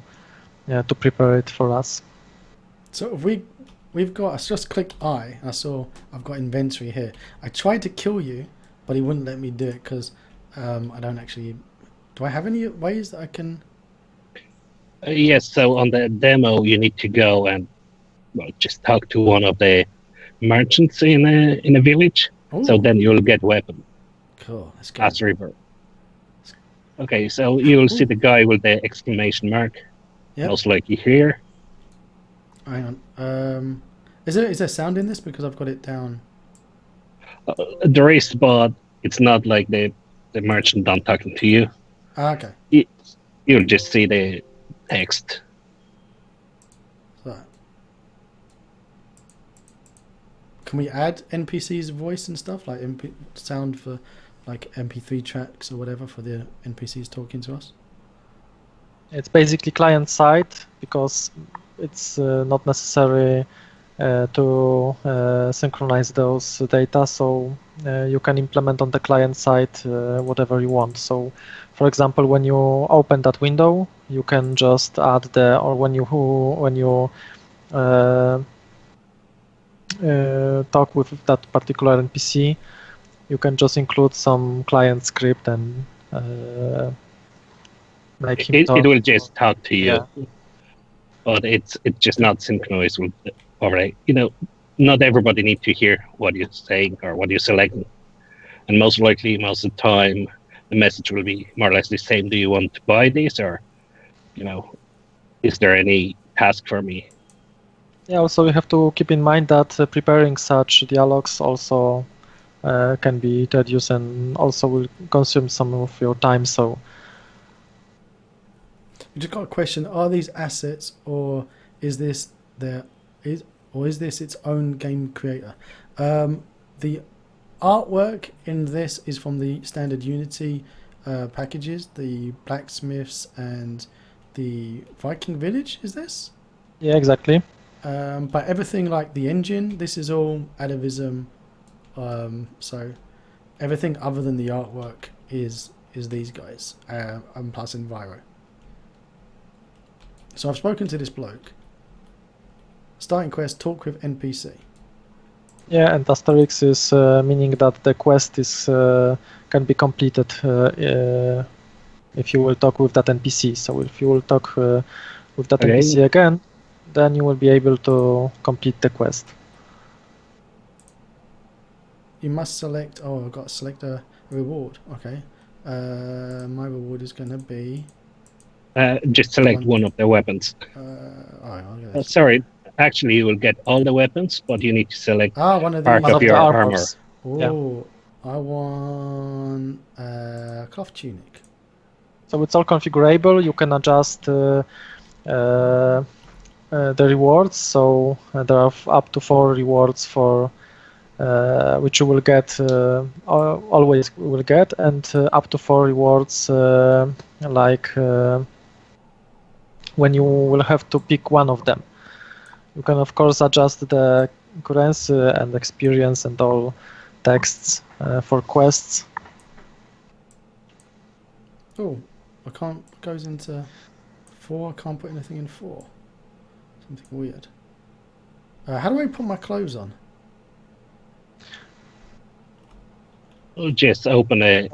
prepare it for us. So if we've got, I just clicked I saw I've got inventory here. I tried to kill you, but he wouldn't let me do it because I don't actually. Do I have any ways that I can? Yes, so on the demo, you need to go and just talk to one of the merchants in a village. Ooh. So then you'll get weapon. Cool. Let's go. As river. Okay, so you'll see the guy with the exclamation mark. Yep. Most likely here. Hang on. Is there sound in this because I've got it down? There is, but it's not like the merchant done talking to you. Okay. You'll just see the text. So, can we add NPC's voice and stuff, like sound for like MP3 tracks or whatever for the NPCs talking to us? It's basically client side because it's not necessary to synchronize those data, so you can implement on the client side whatever you want. So for example, when you open that window, you can just add or when you talk with that particular NPC, you can just include some client script and make him talk. It will just talk to you. Yeah. But it's just not synchronized with already. Not everybody needs to hear what you're saying or what you're selecting. And most likely, most of the time, the message will be more or less the same. Do you want to buy this, or, is there any task for me? Yeah, also you have to keep in mind that preparing such dialogues also can be tedious and also will consume some of your time. So We just got a question: are these assets, or is this its own game creator? The artwork in this is from the standard Unity packages, the blacksmiths and the Viking village. Is this? yeah, exactly. But everything like the engine, this is all Atavism. So everything other than the artwork is these guys, and plus Enviro. So I've spoken to this bloke. Starting quest, talk with NPC. Yeah, and asterisk is meaning that the quest is can be completed if you will talk with that NPC. So if you will talk with that NPC again, then you will be able to complete the quest. You must select. Oh, I've got to select a reward. Okay. My reward is going to be. Just select one of the weapons. Sorry, actually, you will get all the weapons, but you need to select one of part these. of your armor. Oh, I want a cloth tunic. So it's all configurable. You can adjust the rewards. So there are up to 4 rewards for which you will get always will get, and up to 4 rewards when you will have to pick one of them. You can of course adjust the currency and experience and all texts for quests. Oh, I can't. It goes into 4. I can't put anything in 4. Something weird. How do I put my clothes on? Just open a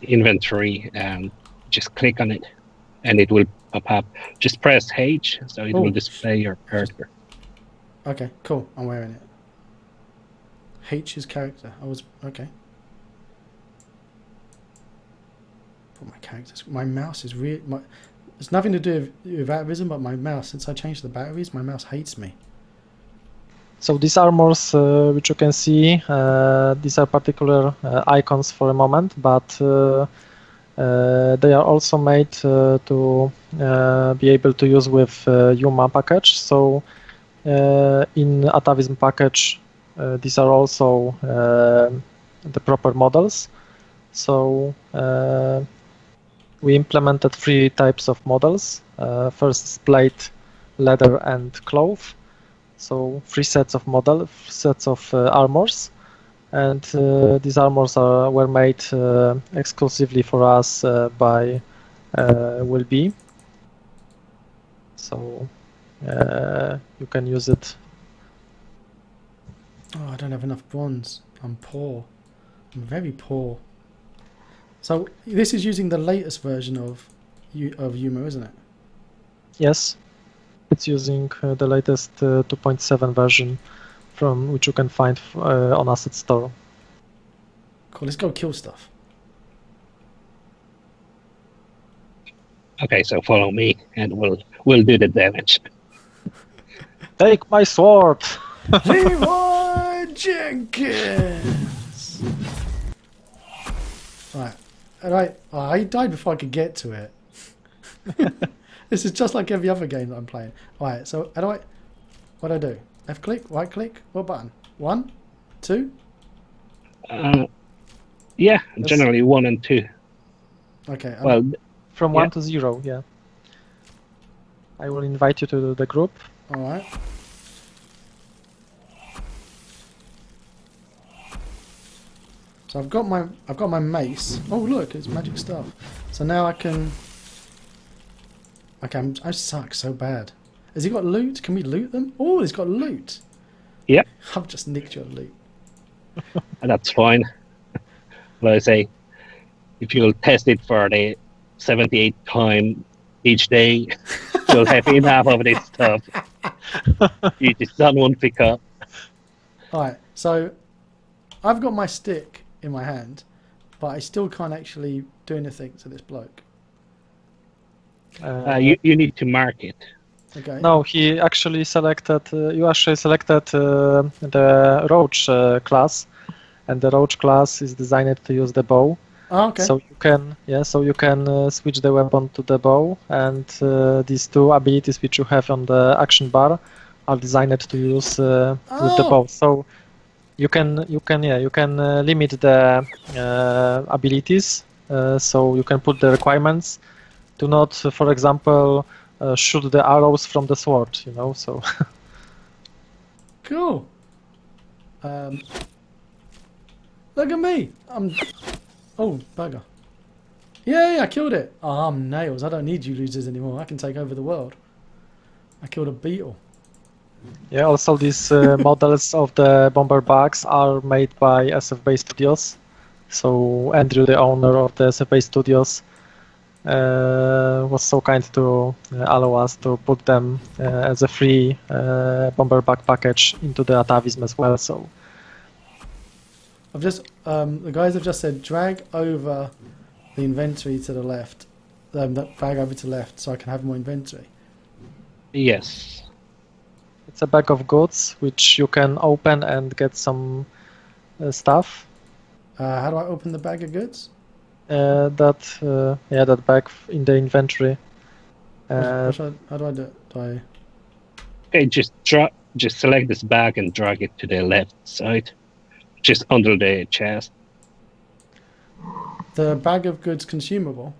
inventory and just click on it, and it will pop up. Just press H, so it will display your character. Okay, cool. I'm wearing it. H is character. Okay. Put my characters. My mouse is really. It's nothing to do with Atavism, but my mouse. Since I changed the batteries, my mouse hates me. So these armors, which you can see, these are particular icons for a moment, but they are also made to be able to use with Yuma package. So in Atavism package, these are also the proper models. So we implemented 3 types of models. First is plate, leather, and cloth. So 3 sets of armors, and these armors were made exclusively for us by Will Be. So you can use it. Oh, I don't have enough bronze. I'm poor. I'm very poor. So this is using the latest version of Yuma, isn't it? Yes. It's using the latest 2.7 version, from which you can find on Asset Store. Cool. Let's go kill stuff. Okay, so follow me, and we'll do the damage. Take my sword. Leroy Jenkins. Right. I died before I could get to it. This is just like every other game that I'm playing. Alright, so what do I do? Left click, right click, what button? 1, 2? Yeah, generally 1 and 2. Okay. From 1 to 0, yeah. I will invite you to the group. Alright. So I've got my mace. Oh look, it's magic stuff. So now I can. Okay, I suck so bad. Has he got loot? Can we loot them? Oh, he's got loot. Yep. I've just nicked your loot. That's fine. Like I say, if you'll test it for the 78th time each day, you'll have enough of this stuff. You just don't pick up. Alright, so I've got my stick in my hand, but I still can't actually do anything to this bloke. You need to mark it. Okay. No, he actually selected. You actually selected the Roach class, and the Roach class is designed to use the bow. Oh, okay. So you can switch the weapon to the bow, and these 2 abilities which you have on the action bar are designed to use with the bow. So you can limit the abilities. So you can put the requirements. Do not, for example, shoot the arrows from the sword. So. Cool. Look at me. Oh, bugger. Yeah, I killed it. Oh, I'm nails. I don't need you losers anymore. I can take over the world. I killed a beetle. Yeah, also these models of the bomber bugs are made by SFB Studios. So Andrew, the owner of the SFB Studios, was so kind to allow us to put them as a free bomber bug package into the Atavism as well. So I've just the guys have just said drag over the inventory to the left, that bag over to the left, so I can have more inventory. Yes. it's a bag of goods which you can open and get some stuff. How do I open the bag of goods? That bag in the inventory. How do I do it? Okay, just select this bag and drag it to the left side, just under the chest. The bag of goods consumable?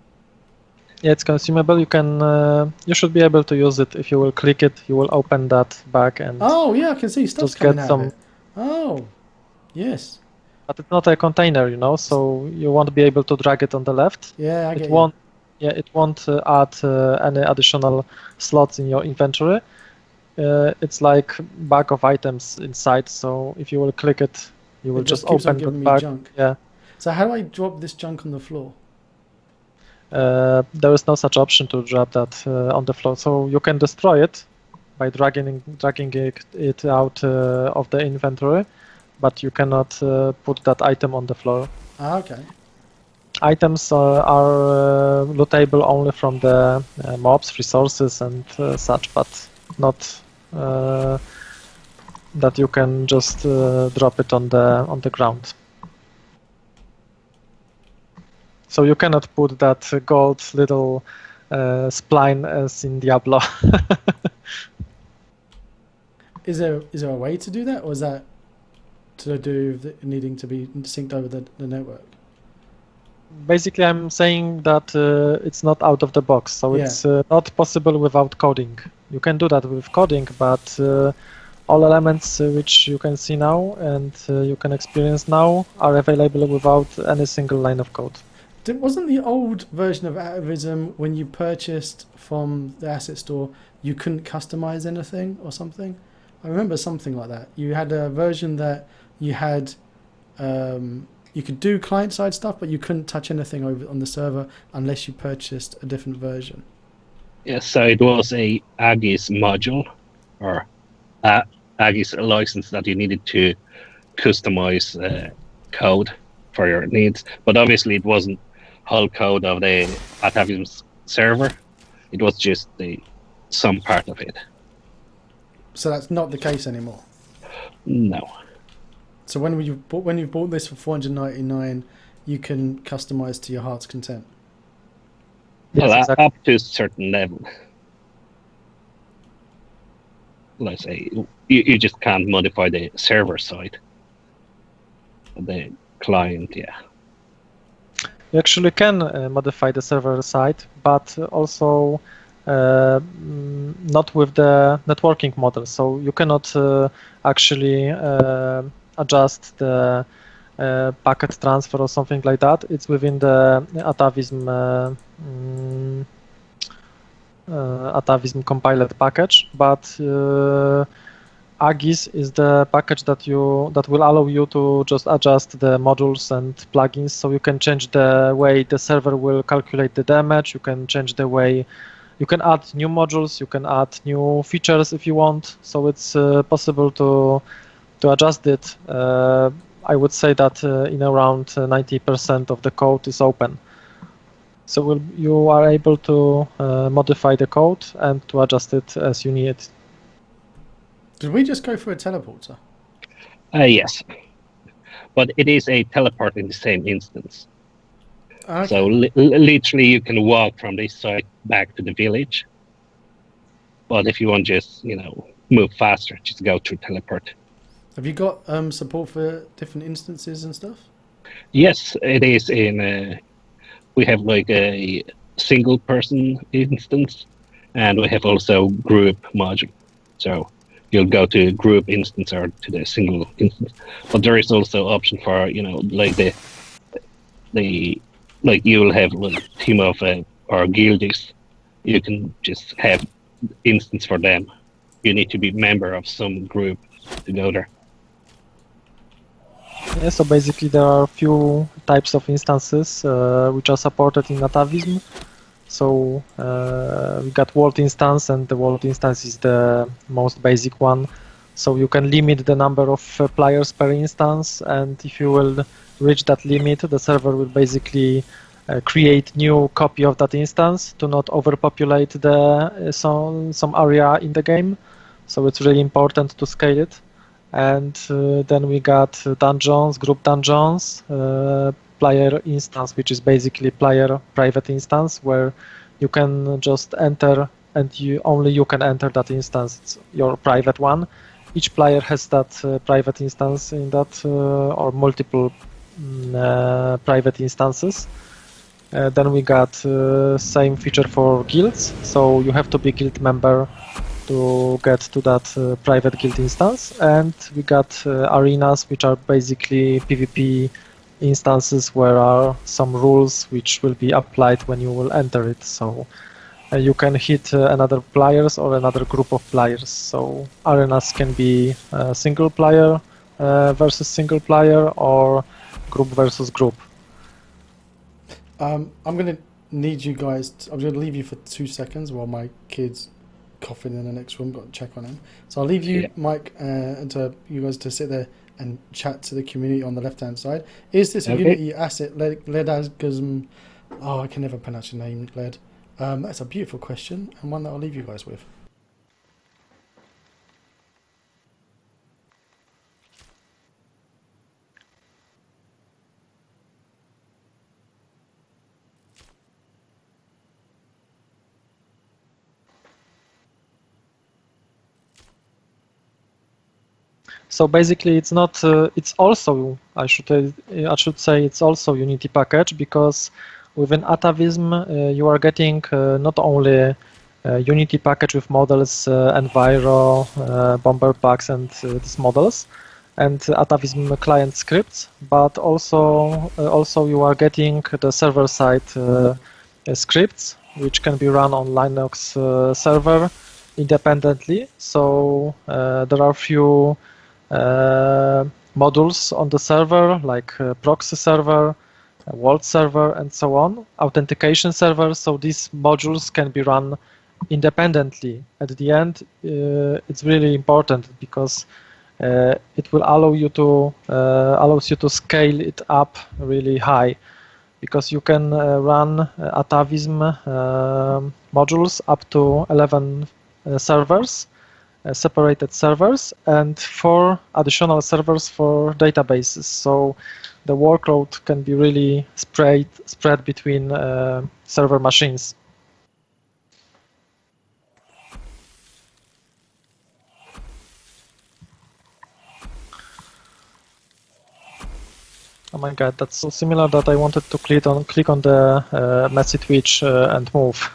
Yeah, it's consumable. You should be able to use it. If you will click it, you will open that bag and Oh, yeah, I can see stuff's just coming get out some. of it. Oh, yes. But it's not a container, so you won't be able to drag it on the left. Yeah, I get It you. won't. Yeah, it won't add any additional slots in your inventory. It's like bag of items inside. So if you will click it, you will It just just keeps on open the giving me bag. junk. Yeah. So how do I drop this junk on the floor? There is no such option to drop that on the floor. So you can destroy it by dragging it out of the inventory, but you cannot put that item on the floor. Ah, okay. Items are lootable only from the mobs, resources, and such, but not that you can just drop it on the ground. So you cannot put that gold little spline as in Diablo. Is there a way to do that, or is that to do with it needing to be synced over the network? Basically, I'm saying that it's not out of the box, so Yeah. it's not possible without coding. You can do that with coding, but all elements which you can see now and you can experience now are available without any single line of code. Wasn't the old version of Atavism, when you purchased from the asset store, you couldn't customize anything or something? I remember something like that. You had a version that you had, you could do client-side stuff, but you couldn't touch anything over on the server unless you purchased a different version. Yes, so it was a Agis module or Agis license that you needed to customize code for your needs, but obviously it wasn't whole code of the Atavism server. It was just some part of it. So that's not the case anymore. No. So when you bought this for $499, you can customize to your heart's content. Yes, Well, exactly. up to a certain level. Let's say you just can't modify the server side. The client, yeah. You actually can modify the server side, but also not with the networking model. So you cannot actually adjust the packet transfer or something like that. It's within the Atavism compiled package, but Agis is the package that will allow you to just adjust the modules and plugins, so you can change the way the server will calculate the damage. You can change the way you can add new modules, you can add new features if you want. So it's possible to adjust it. I would say that in around 90% of the code is open. So you are able to modify the code and to adjust it as you need it. Did we just go for a teleporter? Yes, but it is a teleport in the same instance. Okay. So literally, you can walk from this side back to the village. But if you want to just move faster, just go through teleport. Have you got support for different instances and stuff? Yes, it is in. We have like a single person instance, and we have also group module. So you'll go to group instance or to the single instance. But there is also option for like like you will have like team of or guildies. You can just have instance for them. You need to be member of some group to go there. Yeah, so basically there are a few types of instances which are supported in Atavism. So we got world instance, and the world instance is the most basic one. So you can limit the number of players per instance, and if you will reach that limit, the server will basically create new copy of that instance to not overpopulate the some area in the game. So it's really important to scale it. And then we got dungeons, group dungeons, player instance, which is basically player private instance, where you can just enter and only you can enter that instance. It's your private one. Each player has that private instance in that or multiple private instances. Then we got same feature for guilds, so you have to be guild member to get to that private guild instance. And we got arenas, which are basically PvP instances where are some rules which will be applied when you will enter it. So you can hit another players or another group of players. So arenas can be single player versus single player or group versus group. I'm going to need you guys. I'm going to leave you for 2 seconds while my kid's coughing in the next room. Got to check on him. So I'll leave you, Mike, and to you guys to sit there and chat to the community on the left-hand side. Is this a Unity asset, Ledasm? Oh, I can never pronounce your name, Led. That's a beautiful question and one that I'll leave you guys with. So basically, it's not. It's also I should say it's also Unity package, because within Atavism you are getting not only Unity package with models, Enviro, Bomber packs, and these models, and Atavism client scripts, but also you are getting the server side scripts, which can be run on Linux server independently. So there are few modules on the server, like proxy server, vault server, and so on, authentication server. So these modules can be run independently. At the end, it's really important because it will allow you to allows you to scale it up really high, because you can run Atavism modules up to 11 servers. Separated servers, and 4 additional servers for databases. So the workload can be really spread between server machines. Oh my god, that's so similar that I wanted to click on the messy Twitch and move.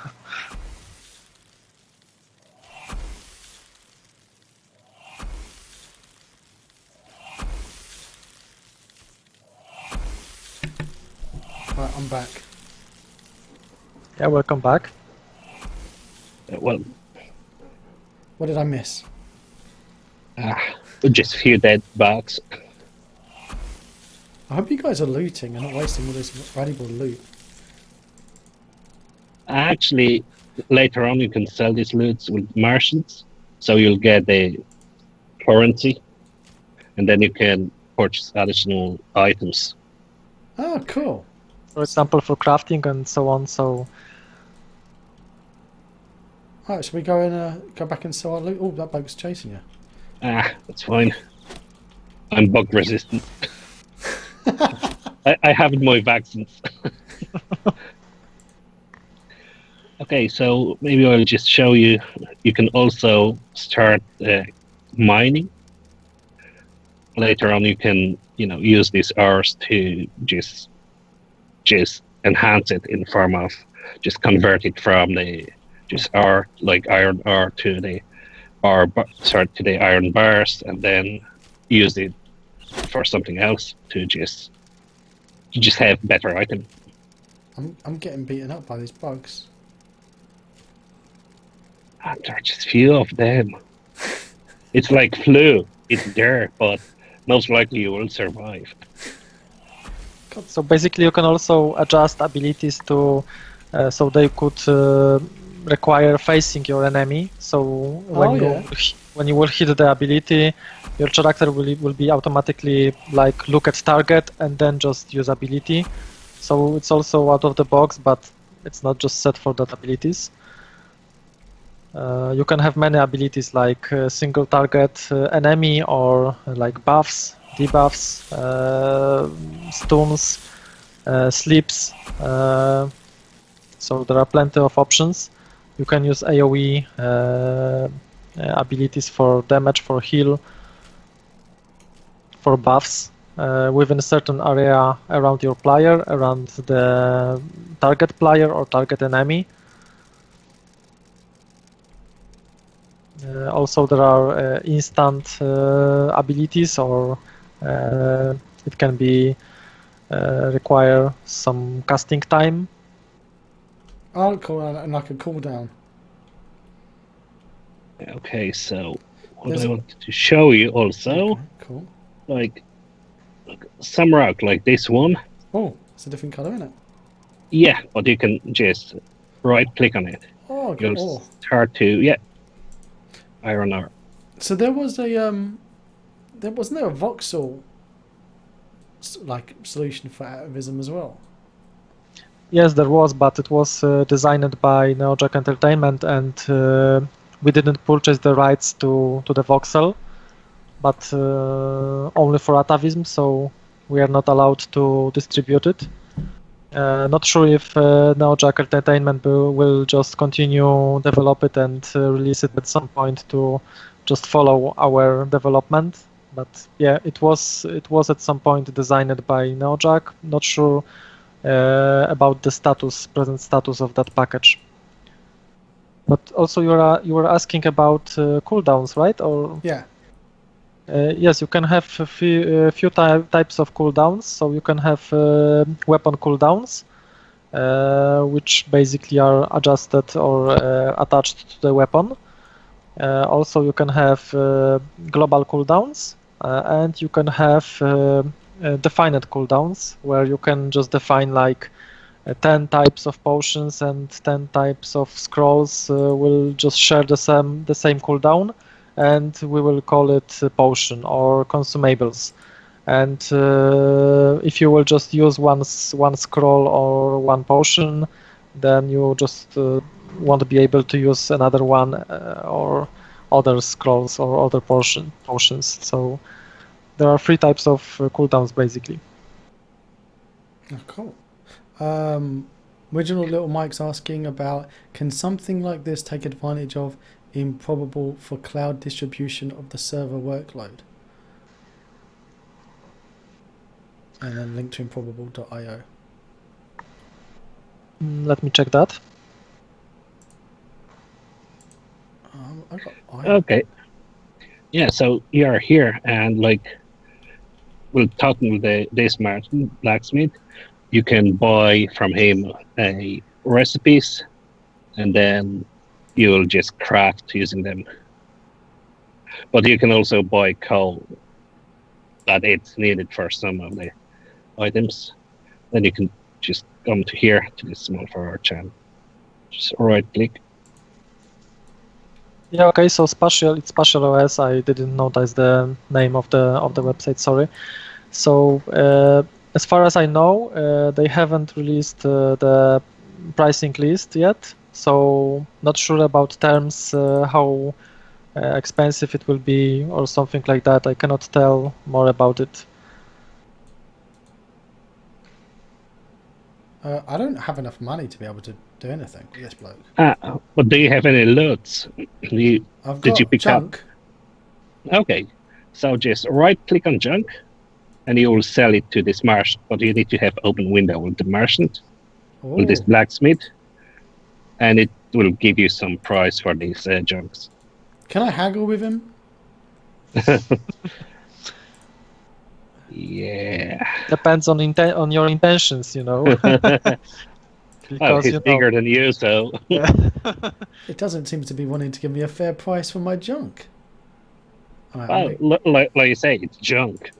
Right, I'm back. Yeah, welcome back. Well, What did I miss? just a few dead bugs. I hope you guys are looting and not wasting all this valuable loot. Actually, later on you can sell these loots with merchants, so you'll get the currency, and then you can purchase additional items. Oh, cool. For example, for crafting and so on. So Alright, should we go and go back and sell our loot? Oh, that bug's chasing you. That's fine. I'm bug resistant. I have my vaccines. Okay, so maybe I'll just show you. You can also start mining. Later on, you can use these ores to just enhance it in form of just convert it from the just ore, like iron ore, to the iron bars, and then use it for something else to just have better item. I'm getting beaten up by these bugs. And there are just few of them. It's like flu. It's there, but most likely you will survive. So basically, you can also adjust abilities to so they could require facing your enemy. So when you will hit the ability, your character will be automatically like look at target and then just use ability. So it's also out of the box, but it's not just set for that abilities. You can have many abilities like single target enemy or like buffs, debuffs, stuns, sleeps. So there are plenty of options. You can use AoE abilities for damage, for heal, for buffs within a certain area around your player, around the target player or target enemy. Also, there are instant abilities, or it can be require some casting time. Oh, cool, and like a cooldown. Okay, so what There's I a- wanted to show you also, Okay, cool. like some rock like this one. Oh, it's a different color, isn't it? Yeah, but you can just right click on it. Oh, You'll cool. start to iron ore. So there was there wasn't there a voxel like solution for atavism as well? Yes, there was, but it was designed by NeoJack Entertainment, and we didn't purchase the rights to the voxel, but only for Atavism, so we are not allowed to distribute it. Not sure if NeoJack Entertainment will just continue develop it and release it at some point to just follow our development. But yeah, it was at some point designed by NeoJack. Not sure about the present status of that package. But also you were asking about cooldowns, right? Or Yeah. yes, you can have a few types of cooldowns. So you can have weapon cooldowns, which basically are adjusted or attached to the weapon. Also, you can have global cooldowns, and you can have defined cooldowns, where you can just define like 10 types of potions and 10 types of scrolls will just share the same cooldown, and we will call it potion or consumables. And if you will just use one scroll or one potion, then you just won't be able to use another one or other scrolls or other potions. So there are three types of cooldowns basically. Oh, cool. Original Little Mike's asking about, can something like this take advantage of improbable for cloud distribution of the server workload? And then link to improbable.io. Let me check that. I got Okay. Yeah, so you're here and like we're talking with this Martin blacksmith. You can buy from him recipes, and then you'll just craft using them. But you can also buy coal that it's needed for some of the items. Then you can just come to here to this small forward channel. Just right click. Yeah, okay, so it's Spatial OS. I didn't notice the name of the website, sorry. So as far as I know, they haven't released the pricing list yet. So not sure about terms, how expensive it will be or something like that. I cannot tell more about it. I don't have enough money to be able to do anything with this bloke. But do you have any loads? I've Did got you pick junk. Okay, so just right click on junk, and you will sell it to this merchant. But you need to have open window with the merchant, with this Oh, blacksmith, and it will give you some price for these junks. can I haggle with him? Yeah. Depends on on your intentions, you know. Oh, he's bigger than you, so. Yeah. It doesn't seem to be wanting to give me a fair price for my junk. Well, like you say, it's junk.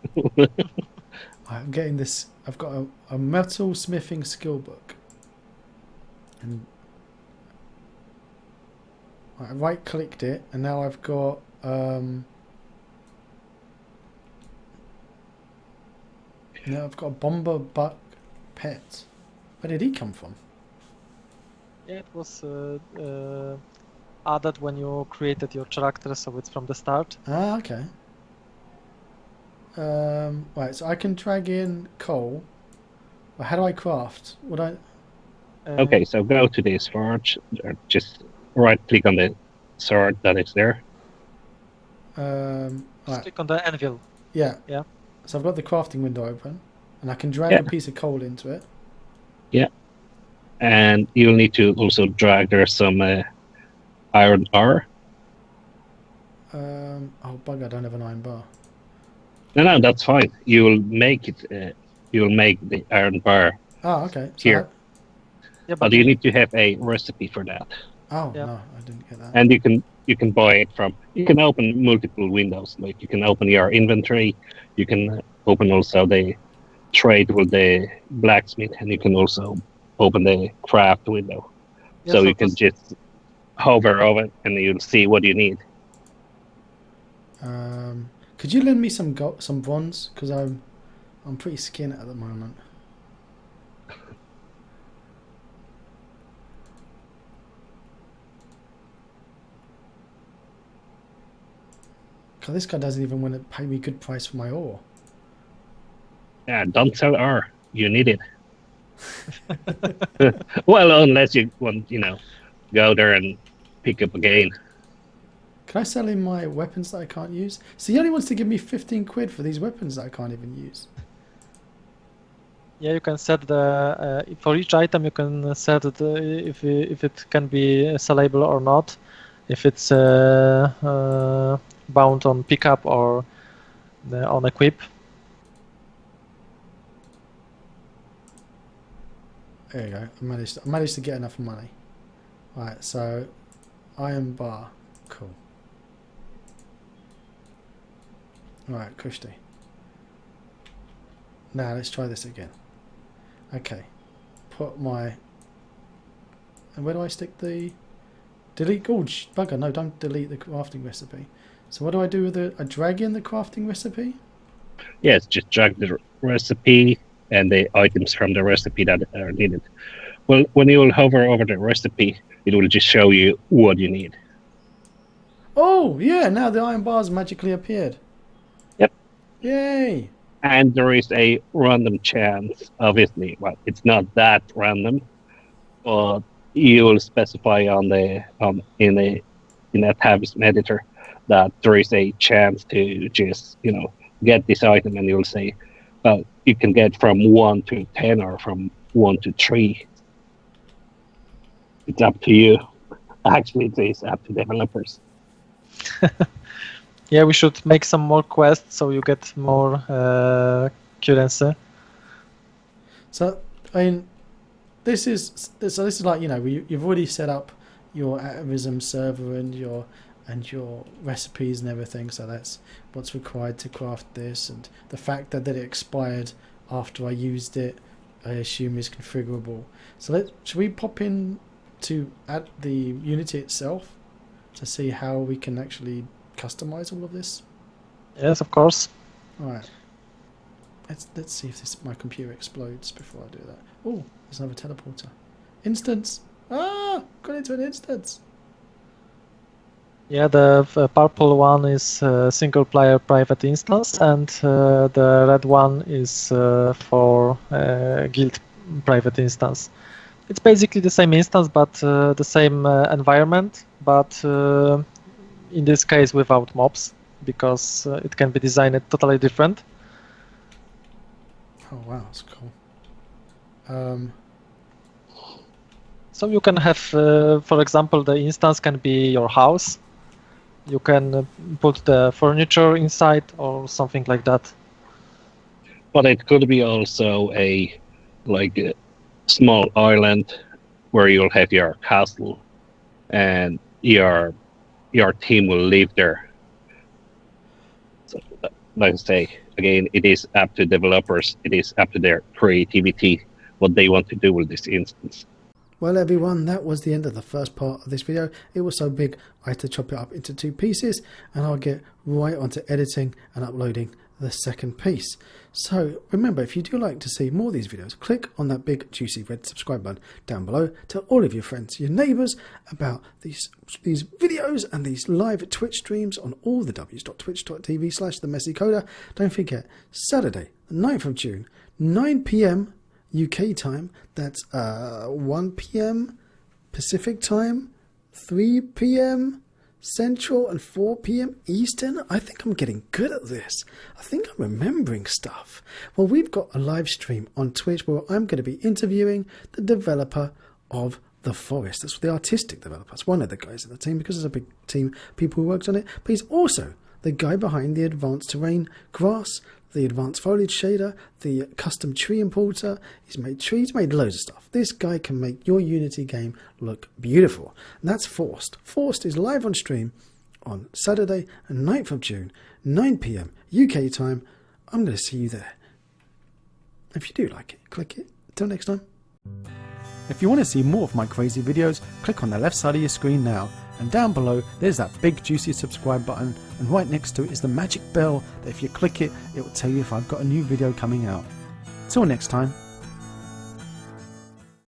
I'm getting this. I've got a metal smithing skill book. And I right clicked it, and now I've got now I've got a bomber buck pet. Where did he come from? Yeah, it was added when you created your character, so it's from the start. Ah, okay. Right, so I can drag in coal. Well, how do I craft? Would I? Okay, so go to this forge, or just right-click on the sword that is there. Just Right. click on the anvil. Yeah. Yeah. So I've got the crafting window open, and I can drag Yeah. a piece of coal into it. And you'll need to also drag there some iron ore. Oh bugger! I don't have an iron bar. No, that's fine. You'll make it. You'll make the iron bar Oh, okay. So here, Yeah, but you need to have a recipe for that. Oh Yeah. no, I didn't get that. And you can buy it from. You can open multiple windows. Like you can open your inventory. You can open also the trade with the blacksmith, and you can also open the craft window. Yeah, So you can this- just hover over it, and you'll see what you need. Could you lend me some bronze? Because I'm pretty skint at the moment. Cause this guy doesn't even want to pay me good price for my ore. Yeah, don't sell ore. You need it. Well, unless you want, go there and pick up again. Can I sell him my weapons that I can't use? So he only wants to give me 15 quid for these weapons that I can't even use. Yeah, you can set the for each item you can set it, if it can be sellable or not, if it's bound on pickup or on equip. There you go. I managed to get enough money. Right, so iron bar. Cool. Alright, Kushti. Now let's try this again. Okay. Put my... And where do I stick the... Delete... Oh, bugger, no, don't delete the crafting recipe. So what do I do with I drag in the crafting recipe? Yes, just drag the recipe and the items from the recipe that are needed. Well, when you will hover over the recipe, it will just show you what you need. Oh, yeah, now the iron bars magically appeared. Yep. Yay! And there is a random chance, obviously. Well, it's not that random, but you will specify in the Atavism editor that there is a chance to just, get this item, and you'll say, well, you can get from 1 to 10 or from 1 to 3. It's up to you. Actually, it is up to developers. Yeah, we should make some more quests so you get more currency. So, I mean, this is like, you've already set up your Atavism server and your recipes and everything, so that's what's required to craft this, and the fact that it expired after I used it, I assume is configurable. So should we pop in to add the Unity itself to see how we can actually customize all of this? Yes, of course. All right. Let's see if my computer explodes before I do that. Oh, there's another teleporter. Instance. Ah, got into an instance. Yeah, the purple one is single player private instance, and the red one is for guild private instance. It's basically the same instance, but the same environment, but in this case without mobs, because it can be designed totally different. Oh wow, that's cool. So you can have, for example, the instance can be your house. You can put the furniture inside or something like that. But it could be also a small island where you'll have your castle and your team will live there. So, like I say, again, it is up to developers. It is up to their creativity, what they want to do with this instance. Well, everyone, that was the end of the first part of this video. It was so big I had to chop it up into 2 pieces, and I'll get right onto editing and uploading the second piece. So remember, if you do like to see more of these videos, click on that big juicy red subscribe button down below. Tell all of your friends, your neighbours about these videos and these live Twitch streams on all the www.twitch.tv/themessycoder. Don't forget, Saturday, the 9th of June, 9 PM UK time. That's 1 PM Pacific time, 3 PM Central and 4 PM Eastern. I think I'm getting good at this. I think I'm remembering stuff. Well, we've got a live stream on Twitch where I'm going to be interviewing the developer of The Forest. That's the artistic developer. It's one of the guys in the team because there's a big team of people who works on it. But he's also the guy behind the advanced terrain grass, the advanced foliage shader, the custom tree importer. He's made trees, made loads of stuff. This guy can make your Unity game look beautiful. And that's Forced. Forced is live on stream on Saturday, 9th of June, 9 PM UK time. I'm going to see you there. If you do like it, click it. Until next time. If you want to see more of my crazy videos, click on the left side of your screen now. And down below, there's that big juicy subscribe button. And right next to it is the magic bell that if you click it, it will tell you if I've got a new video coming out. Till next time.